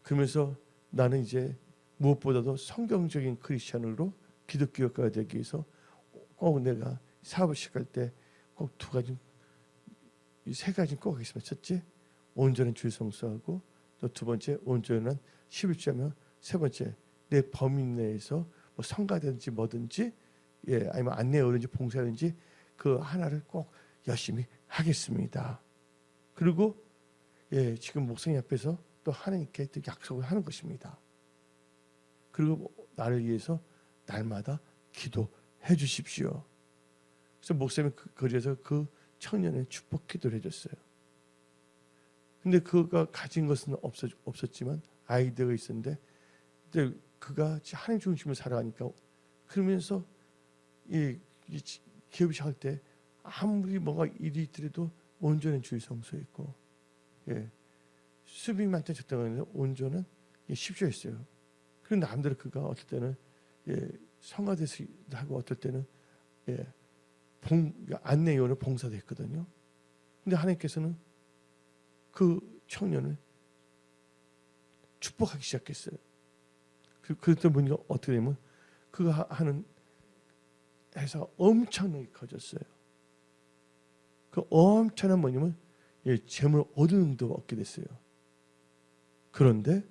그러면서 나는 이제 무엇보다도 성경적인 크리스천으로 기독기업가가 되기 위해서 꼭 내가 사업을 시작할 때 꼭 두 가지, 이 세 가지 꼭 하겠습니다. 첫째, 온전한 주일 성수하고 또 두 번째, 온전한 11조하며 세 번째, 내 범위 내에서 뭐 성가든지 뭐든지 아니면 안내어든지 봉사든지 그 하나를 꼭 열심히 하겠습니다. 그리고 지금 목사님 앞에서 또 하나님께 또 약속을 하는 것입니다. 그리고 나를 위해서 날마다 기도해 주십시오. 그래서 목사님이 그래서 그 청년의 축복 기도를 해줬어요. 근데 그가 가진 것은 없었지만 아이디어가 있었는데, 근데 그가 하나님 중심으로 살아가니까 그러면서 이 기업이 시작할 때 아무리 뭐가 일이 있더라도 온전한 주의 성소에 있고 수비만한 적당한 온전한 십시오였어요. 그리고 남대로 그가 어떨 때는 성가대도 하고 어떨 때는 안내요원을 봉사도 했거든요. 근데 하나님께서는 그 청년을 축복하기 시작했어요. 그랬더니 보니까 어떻게 되면 그가 하는 회사가 엄청나게 커졌어요. 그 엄청난 뭐냐면 재물 얻는 도 얻게 됐어요. 그런데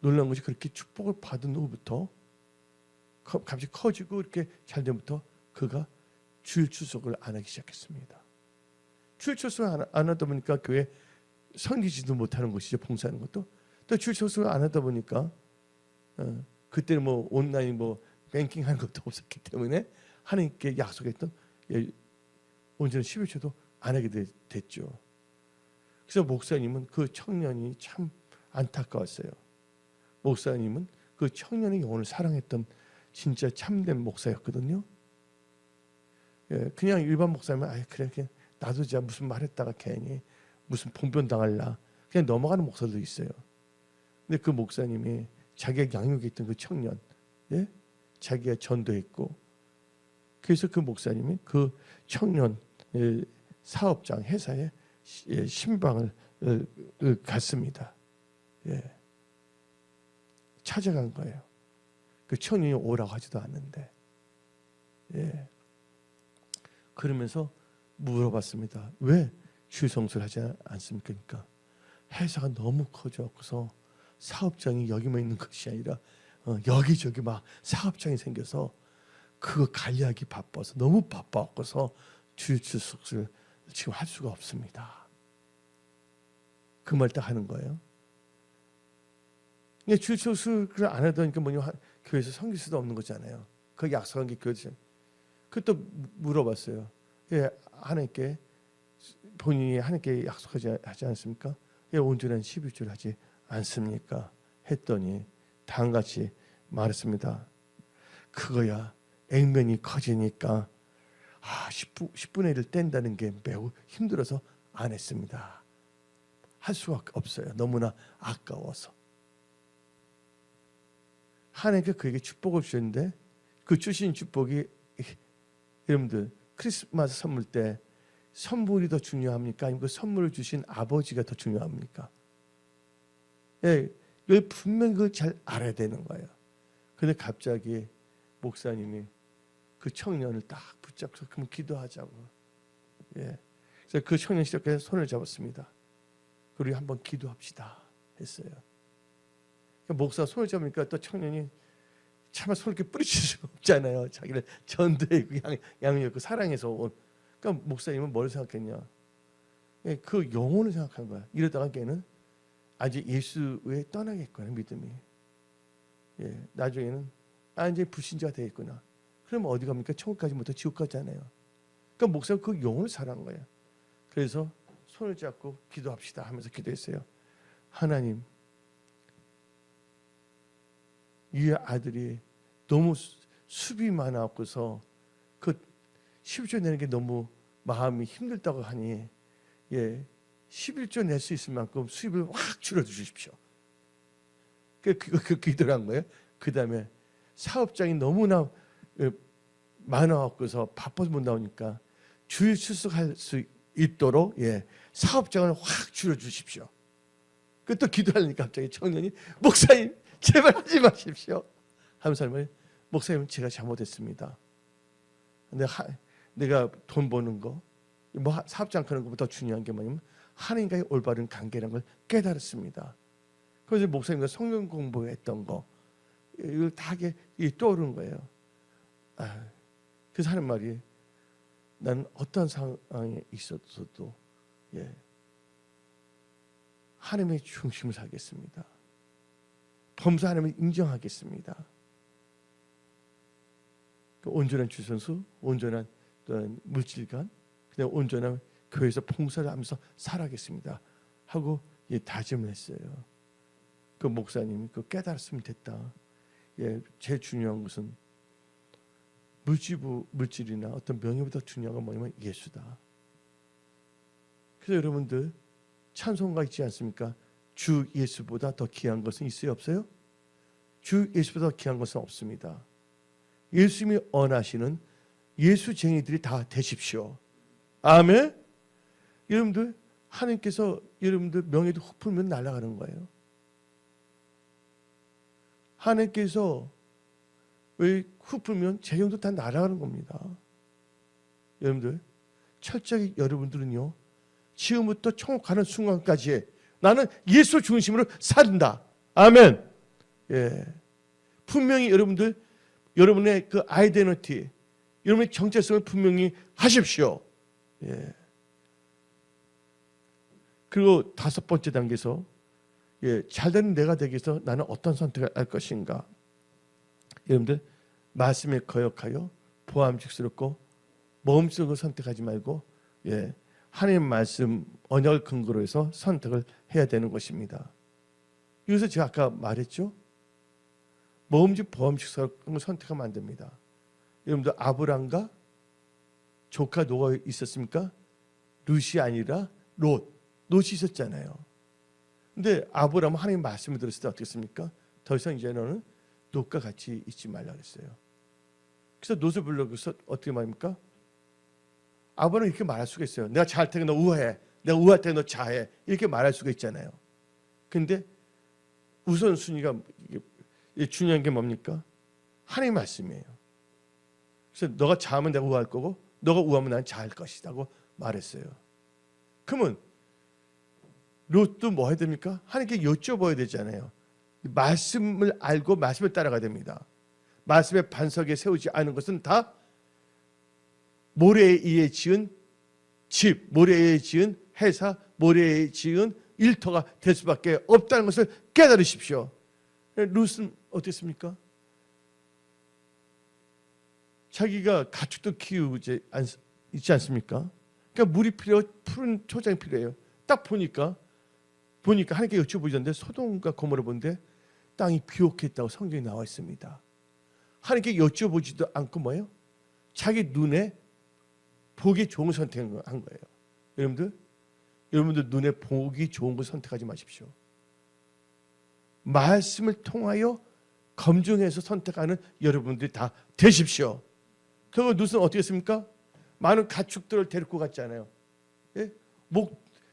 놀라운 것이 그렇게 축복을 받은 후부터 갑자기 커지고 이렇게 잘 된부터 그가 주일 출석을 안 하기 시작했습니다. 주일 출석을 안 하다 보니까 교회 섬기지도 못하는 것이죠. 봉사하는 것도. 또 주일 출석을 안 하다 보니까 그때는 뭐 온라인 뭐 뱅킹하는 것도 없었기 때문에 하나님께 약속했던 온전한 11조도 안 하게 됐죠. 그래서 목사님은 그 청년이 참 안타까웠어요. 목사님은 그 청년의 영혼을 사랑했던 진짜 참된 목사였거든요. 그냥 일반 목사면 그래 나도 진짜 무슨 말했다가 괜히 무슨 봉변 당할라 그냥 넘어가는 목사도 있어요. 근데 그 목사님이 자기가 양육에 있던 그 청년, 자기가 전도했고, 그래서 그 목사님이 그 청년 사업장 회사에 신방을 갔습니다. 찾아간 거예요. 그 청년이 오라고 하지도 않는데, 그러면서 물어봤습니다. 왜 주일 성수를 하지 않습니까? 그러니까 회사가 너무 커져서 사업장이 여기만 있는 것이 아니라 여기저기 막 사업장이 생겨서 그거 관리하기 바빠서 너무 바빠서 주일 출석을 지금 할 수가 없습니다. 그 말 딱 하는 거예요. 주일 출석을 안 하다니까 뭐냐 교회에서 섬길 수도 없는 거잖아요. 그 약속한 게 교회에서. 그또 물어봤어요. 하나님께 본인이 하나님께 하지 않습니까? 온전한 11조를 하지 않습니까? 했더니 다음같이 말했습니다. 그거야 액면이 커지니까 10분의 1을 뗀다는 게 매우 힘들어서 안 했습니다. 할 수가 없어요. 너무나 아까워서. 하나님께 그에게 축복을 주셨는데 그 주신 축복이 여러분들 크리스마스 선물 때 선물이 더 중요합니까? 아니면 그 선물을 주신 아버지가 더 중요합니까? 분명히 그걸 잘 알아야 되는 거예요. 근데 갑자기 목사님이 그 청년을 딱 붙잡고 그럼 기도하자고. 그래서 그 청년 시작해서 손을 잡았습니다. 우리 한번 기도합시다 했어요. 목사 손을 잡으니까 또 청년이 차마 손을 이렇게 뿌리칠 수가 없잖아요. 자기를 전도했고 양육했고 사랑해서 온. 그러니까 목사님은 뭘 생각했냐? 예, 그 영혼을 생각한 거야. 이러다가 걔는 아직 예수에 떠나겠구나 믿음이. 예, 나중에는 이제 불신자가 되겠구나. 그러면 어디 갑니까? 천국까지 못해 지옥 가잖아요. 그러니까 목사가 그 영혼을 사랑한 거예요. 그래서 손을 잡고 기도합시다 하면서 기도했어요. 하나님, 이 아들이 너무 수비 많아갖고서 그 11조 내는 게 너무 마음이 힘들다고 하니 11조 낼 수 있을 만큼 수입을 확 줄여주십시오. 그 기도를 한 거예요. 그 다음에 사업장이 너무나 많아갖고서 바빠서 못 나오니까 주일 출석할 수 있도록 사업장을 확 줄여주십시오. 그 또 기도하려니까 갑자기 청년이 목사님 제발 하지 마십시오 하면서 목사님 제가 잘못했습니다. 내가 돈 버는 거 뭐 사업장 하는 것보다 중요한 게 뭐냐면 하나님과의 올바른 관계라는 걸 깨달았습니다. 그래서 목사님과 성경 공부했던 거 이걸 다 떠오르는 거예요. 그래서 하는 말이 나는 어떤 상황에 있어도 하나님의 중심을 살겠습니다. 범사 하나님을 인정하겠습니다. 온전한 주선수, 온전한 물질관, 그냥 온전한 교회에서 봉사를 하면서 살아가겠습니다 하고 다짐을 했어요. 그 목사님이 그 깨달았으면 됐다. 제일 중요한 것은 물질이나 어떤 명예보다 중요한 건 뭐냐면 예수다. 그래서 여러분들 찬송가 있지 않습니까? 주 예수보다 더 귀한 것은 있어요, 없어요? 주 예수보다 더 귀한 것은 없습니다. 예수님이 원하시는 예수쟁이들이 다 되십시오. 아멘. 여러분들 하나님께서 여러분들 명예도 훅 풀면 날아가는 거예요. 하나님께서 왜 훅 풀면 재경도 다 날아가는 겁니다. 여러분들 철저히 여러분들은요 지금부터 천국 가는 순간까지 나는 예수 중심으로 산다. 아멘. 분명히 여러분의 그 아이덴티티, 여러분의 정체성을 분명히 하십시오. 그리고 5번째 단계에서 잘되는 내가 되기 위해서 나는 어떤 선택을 할 것인가. 여러분들 말씀에 거역하여 보암직스럽고 모험스러운 걸 선택하지 말고 하나님 말씀 언약을 근거로 해서 선택을 해야 되는 것입니다. 여기서 제가 아까 말했죠. 보험직스러운 걸 선택하면 안 됩니다. 여러분들 아브람과 조카 누가 있었습니까? 룻이 아니라 롯이 있었잖아요. 근데 아브람은 하나님 말씀을 들었을 때 어떻게 했습니까? 더 이상 이제 너는 롯과 같이 있지 말라 그랬어요. 그래서 롯을 불러서 어떻게 말입니까? 아브람은 이렇게 말할 수가 있어요. 내가 잘할 테니까 너 우아해. 내가 우아할 테니까 너 자해. 이렇게 말할 수가 있잖아요. 근데 우선순위가 중요한 게 뭡니까? 하나님 말씀이에요. 그래서 너가 자하면 내가 우아할 거고 너가 우아하면 난 자할 것이라고 말했어요. 그러면 롯도 뭐 해야 됩니까? 하나님께 여쭤봐야 되잖아요. 말씀을 알고 말씀을 따라가야 됩니다. 말씀의 반석에 세우지 않은 것은 다 모래에 의해 지은 집, 모래에 의해 지은 회사, 모래에 의해 지은 일터가 될 수밖에 없다는 것을 깨달으십시오. 룻은 어땠습니까? 자기가 가축도 키우지 있지 않습니까? 그러니까 물이 푸른 초장이 필요해요. 딱 보니까 하나님께 여쭤보셨는데 소돔과 고모를 본데 땅이 비옥했다고 성경에 나와 있습니다. 하나님께 여쭤보지도 않고 뭐예요? 자기 눈에 보기 좋은 선택을 한 거예요. 여러분들 눈에 보기 좋은 걸 선택하지 마십시오. 말씀을 통하여 검증해서 선택하는 여러분들이 다 되십시오. 그리고 룻은 어떻게 했습니까? 많은 가축들을 데리고 갔잖아요.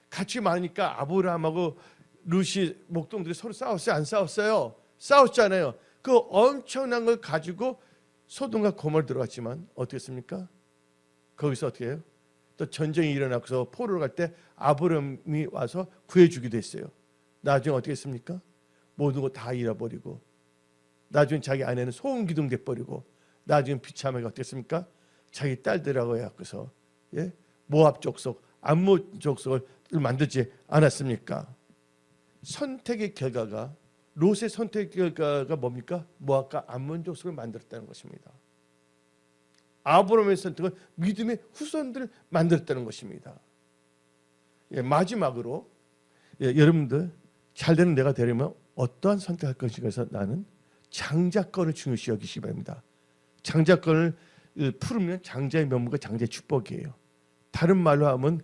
가축이 많으니까 아브라함하고 룻이 목동들이 서로 싸웠어요? 안 싸웠어요? 싸웠잖아요. 그 엄청난 걸 가지고 소돔과 고모를 들어갔지만 어떻게 했습니까? 거기서 어떻게 해요? 또 전쟁이 일어나서 포로로 갈 때 아브라함이 와서 구해주기도 했어요. 나중에 어떻게 했습니까? 모든 거 다 잃어버리고 나중에 자기 아내는 소음기둥 돼버리고 나중에 비참하게 어땠습니까? 자기 딸들하고 해갖고서 모압 족속, 암몬 족속을 만들지 않았습니까? 선택의 결과가 롯의 선택의 결과가 뭡니까? 모압과 암몬 족속을 만들었다는 것입니다. 아브라함의 선택은 믿음의 후손들을 만들었다는 것입니다. 마지막으로 여러분들 잘되는 내가 되려면 어떠한 선택할 것인가 해서 나는 장자권을 중요시 여기시기 바랍니다. 장자권을 풀으면 장자의 면모가 장자의 축복이에요. 다른 말로 하면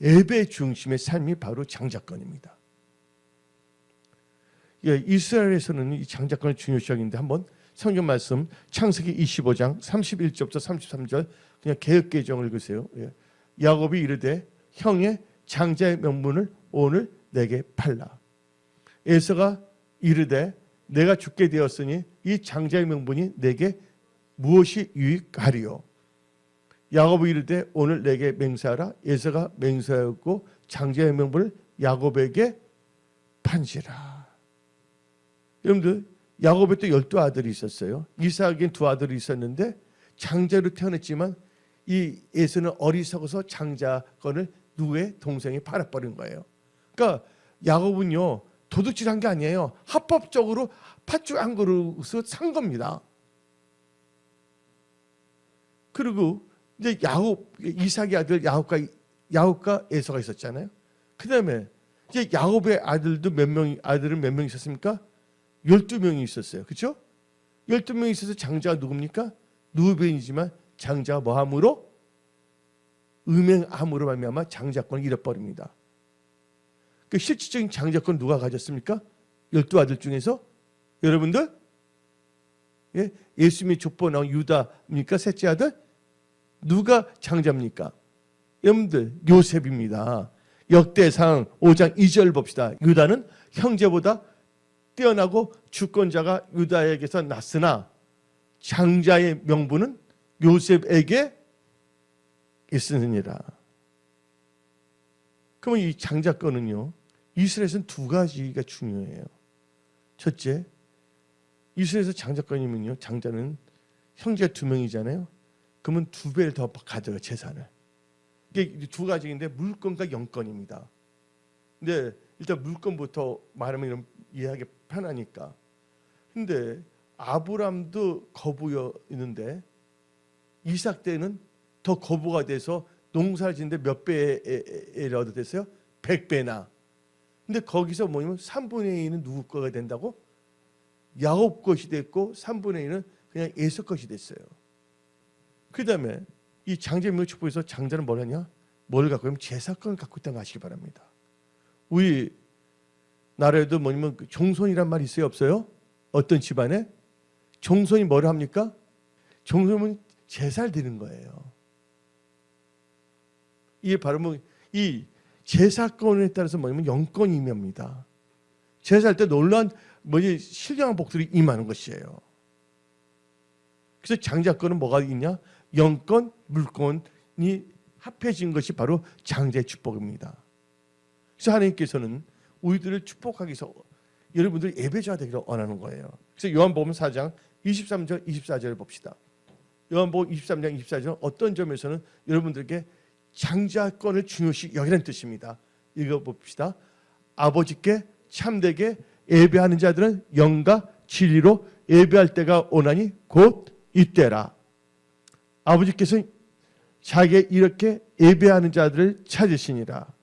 예배 중심의 삶이 바로 장자권입니다. 이스라엘에서는 이 장자권을 중요시 여기는데 한번 성경 말씀 창세기 25장 31절부터 33절 그냥 개역개정을 읽으세요. 야곱이 이르되 형의 장자의 명분을 오늘 내게 팔라. 에서가 이르되 내가 죽게 되었으니 이 장자의 명분이 내게 무엇이 유익하리요. 야곱이 이르되 오늘 내게 맹세하라. 에서가 맹세하였고 장자의 명분을 야곱에게 판지라. 여러분들 야곱에 또 12아들이 있었어요. 이삭에겐 2아들이 있었는데 장자로 태어났지만 이 에서는 어리석어서 장자권을 누구의 동생이 팔아버린 거예요. 그러니까 야곱은요 도둑질한 게 아니에요. 합법적으로 팥죽 한 그릇을 산 겁니다. 그리고 이제 이삭의 아들 야곱과 에서가 있었잖아요. 그다음에 이제 야곱의 아들도 아들은 몇 명 있었습니까? 12명이 있었어요. 그렇죠? 12명이 있어서 장자가 누굽니까? 누벤이지만 장자가 뭐함으로? 음행함으로 말미암아 장자권을 잃어버립니다. 그 실질적인 장자권 누가 가졌습니까? 12아들 중에서 여러분들 예수님이 족보 나온 유다입니까? 셋째 아들? 누가 장자입니까? 여러분들 요셉입니다. 역대상 5장 2절 봅시다. 유다는 형제보다 뛰어나고 주권자가 유다에게서 났으나 장자의 명분은 요셉에게 있으니라. 그러면 이 장자권은요 이스라엘에서는 2가지가 중요해요. 첫째, 이스라엘에서 장자권이면요 장자는 형제가 2명이잖아요. 그러면 2배를 더 가져요 재산을. 이게 2가지인데 물권과 영권입니다. 근데 일단 물권부터 말하면 이해하기 편하니까. 근데 아브람도 거부였는데 이삭 때는 더 거부가 돼서 농사를 짓는데 몇 배를 얻어냈어요? 100배나. 근데 거기서 뭐냐면 3분의 2는 누구 거가 된다고? 야곱 것이 됐고 3분의 2는 그냥 에서 것이 됐어요. 그 다음에 이 장자의 축복에서 장자는 뭘 하냐? 뭘 갖고 있냐면 제사권을 갖고 있다는 거 아시기 바랍니다. 우리 나라에도 뭐냐면 종손이란 말이 있어요? 없어요? 어떤 집안에? 종손이 뭘 합니까? 종손은 제사를 드리는 거예요. 이게 바로 이 제사권에 따라서 뭐냐면 영권이 임합니다. 제사할 때 놀라운 신령한 복들이 임하는 것이에요. 그래서 장자권은 뭐가 있냐? 영권, 물권이 합해진 것이 바로 장자의 축복입니다. 그래서 하나님께서는 우리들을 축복하기 위해서 여러분들이 예배자가 되기를 원하는 거예요. 그래서 요한복음 4장 23절 24절을 봅시다. 요한복음 23장 24절은 어떤 점에서는 여러분들에게 장자권을 중요시 여기라는 뜻입니다. 읽어봅시다. 아버지께 참되게 예배하는 자들은 영과 진리로 예배할 때가 오나니 곧 이때라. 아버지께서 자기의 이렇게 예배하는 자들을 찾으시니라.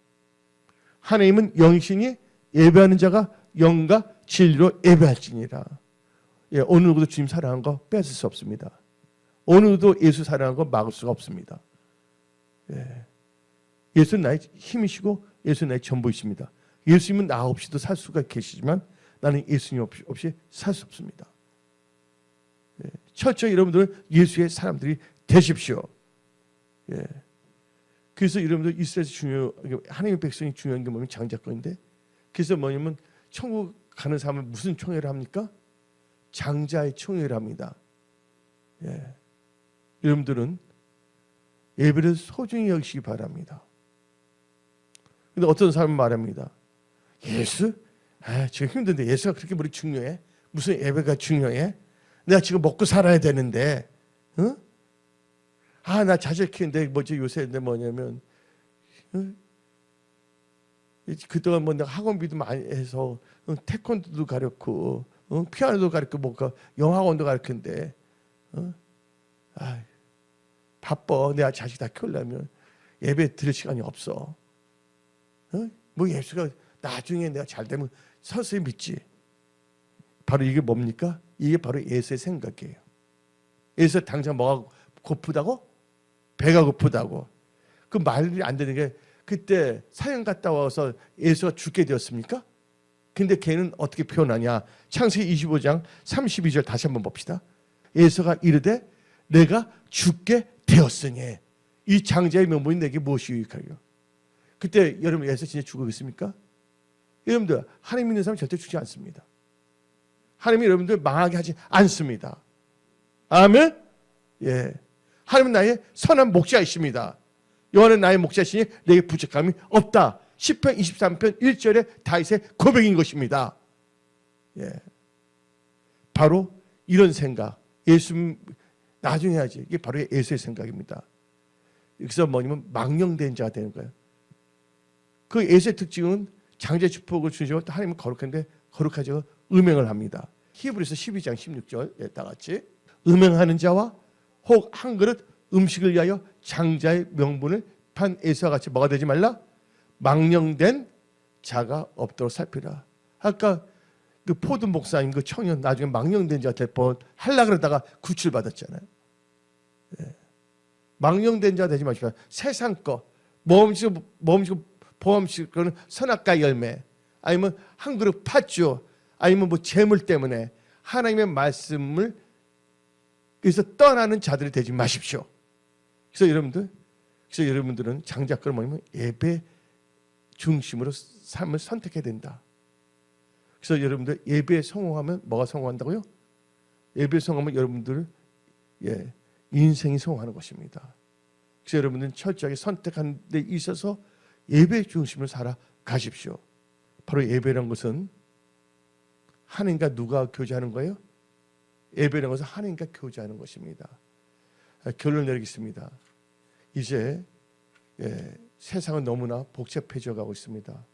하나님은 영이시니 예배하는 자가 영과 진리로 예배할지니라. 어느 누구도 주님 사랑한 거 뺏을 수 없습니다. 어느 누구도 예수 사랑한 거 막을 수가 없습니다. 예수는 나의 힘이시고 예수는 나의 전부이십니다. 예수님은 나 없이도 살 수가 계시지만 나는 예수님 없이 살 수 없습니다. 철저히 여러분들은 예수의 사람들이 되십시오. 그래서 여러분들 이스라엘에서 하나님의 백성이 중요한 게 뭐냐면 장자권인데, 그래서 뭐냐면 천국 가는 사람은 무슨 총회를 합니까? 장자의 총회를 합니다. 여러분들은 예배를 소중히 여기시기 바랍니다. 근데 어떤 사람은 말합니다. 예수? 지금 힘든데 예수가 그렇게 머리 중요해? 무슨 예배가 중요해? 내가 지금 먹고 살아야 되는데, 응? 나 자식 키우는데 뭐지 요새 뭐냐면, 응? 그동안 뭐 내가 학원비도 많이 해서 태권도도 가르치고, 피아노도 가르치고, 뭐 영어학원도 가르치는데, 바빠. 내가 자식 다 키우려면 예배 드릴 시간이 없어. 뭐 예수가 나중에 내가 잘 되면 서서히 믿지. 바로 이게 뭡니까? 이게 바로 예수의 생각이에요. 예수 당장 뭐가 고프다고? 배가 고프다고. 그 말이 안 되는 게 그때 사형 갔다 와서 예수가 죽게 되었습니까? 근데 걔는 어떻게 표현하냐? 창세기 25장 32절 다시 한번 봅시다. 예수가 이르되 내가 죽게 되었으니 이 장자의 명분이 내게 무엇이 유익하요? 그때 여러분 예수 진짜 죽었습니까? 여러분들 하나님 믿는 사람 절대 죽지 않습니다. 하나님이 여러분들 망하게 하지 않습니다. 아멘. 예, 하나님은 나의 선한 목자이십니다. 여호와는 나의 목자시니 내게 부족함이 없다. 시편 23편 1절에 다윗의 고백인 것입니다. 예, 바로 이런 생각. 예수 나중에 하지. 이게 바로 예수의 생각입니다. 여기서 뭐냐면 망령된 자가 되는 거예요. 그 예수의 특징은 장제 축복을 주시고 하나님은 거룩한데 거룩하지 않고 음행을 합니다. 히브리서 12장 16절 다 같이 음행하는 자와 혹 한 그릇 음식을 위하여 장자의 명분을 판 에서와 같이 뭐가 되지 말라? 망령된 자가 없도록 살피라. 아까 그 포드 목사님 그 청년 나중에 망령된 자 될 뻔 하려고 그러다가 구출받았잖아요. 예. 망령된 자 되지 마십시오. 세상 거 모험식 보험식 거는 선악과 열매 아니면 한 그릇 팥주 아니면 뭐 재물 때문에 하나님의 말씀을 그래서 떠나는 자들이 되지 마십시오. 그래서 여러분들은 장작걸 뭐냐면 예배 중심으로 삶을 선택해야 된다. 그래서 여러분들 예배에 성공하면 뭐가 성공한다고요? 예배에 성공하면 여러분들 인생이 성공하는 것입니다. 그래서 여러분들은 철저하게 선택하는 데 있어서 예배 중심으로 살아가십시오. 바로 예배라는 것은 하나님과 누가 교제하는 거예요? 예배라는 것은 하나님과 교제하는 것입니다. 결론 내리겠습니다. 이제 세상은 너무나 복잡해져 가고 있습니다.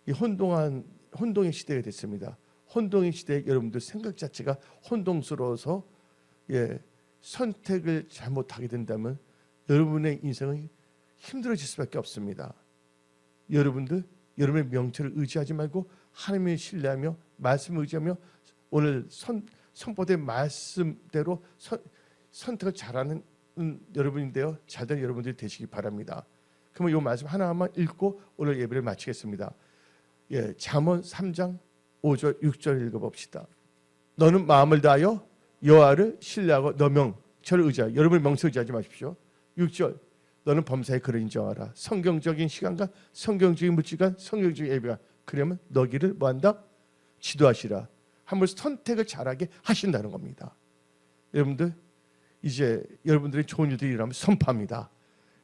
이 혼동의 시대가 됐습니다. 혼동의 시대에 여러분들 생각 자체가 혼동스러워서 선택을 잘못하게 된다면 여러분의 인생은 힘들어질 수밖에 없습니다. 여러분들 여러분의 명철을 의지하지 말고 하나님을 신뢰하며 말씀을 의지하며 오늘 선포된 말씀대로 선택을 잘하는 여러분인데요. 잘된 여러분들이 되시기 바랍니다. 그러면 이 말씀 하나만 읽고 오늘 예배를 마치겠습니다. 잠언 3장 5절 6절 읽어봅시다. 너는 마음을 다하여 여호와를 신뢰하고 너 명철을 의지하여 여러분의 명철을 의지하지 마십시오. 6절 너는 범사에 그를 인정하라. 성경적인 시간과 성경적인 물질과 성경적인 예배가 그러면 너 길을 뭐한다? 지도하시라. 한번 선택을 잘하게 하신다는 겁니다. 여러분들 이제 여러분들이 좋은 일들이 일어나면 선포합니다.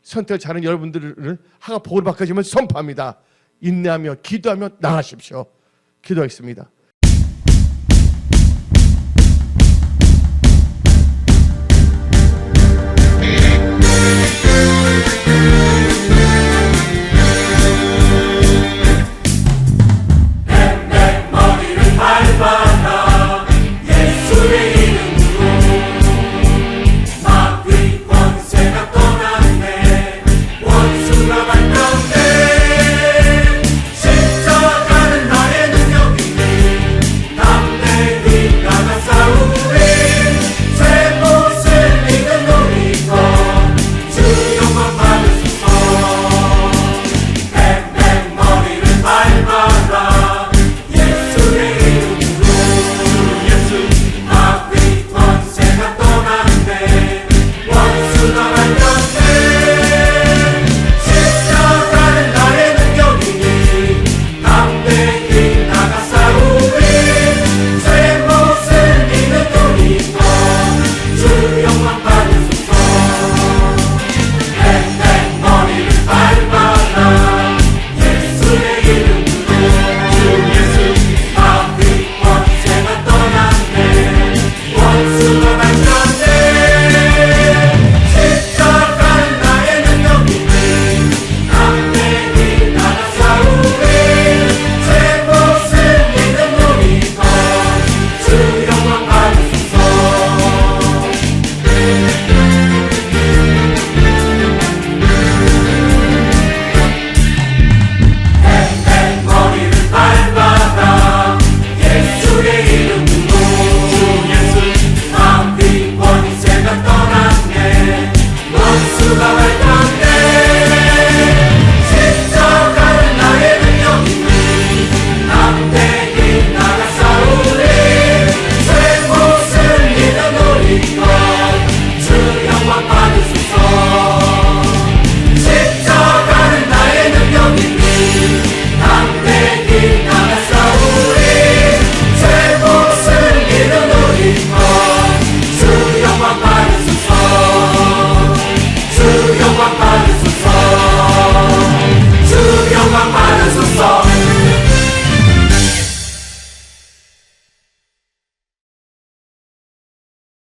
선택을 잘하는 여러분들을 하가 복을 받게 되면 선포합니다. 인내하며 기도하며 나가십시오. 기도하겠습니다.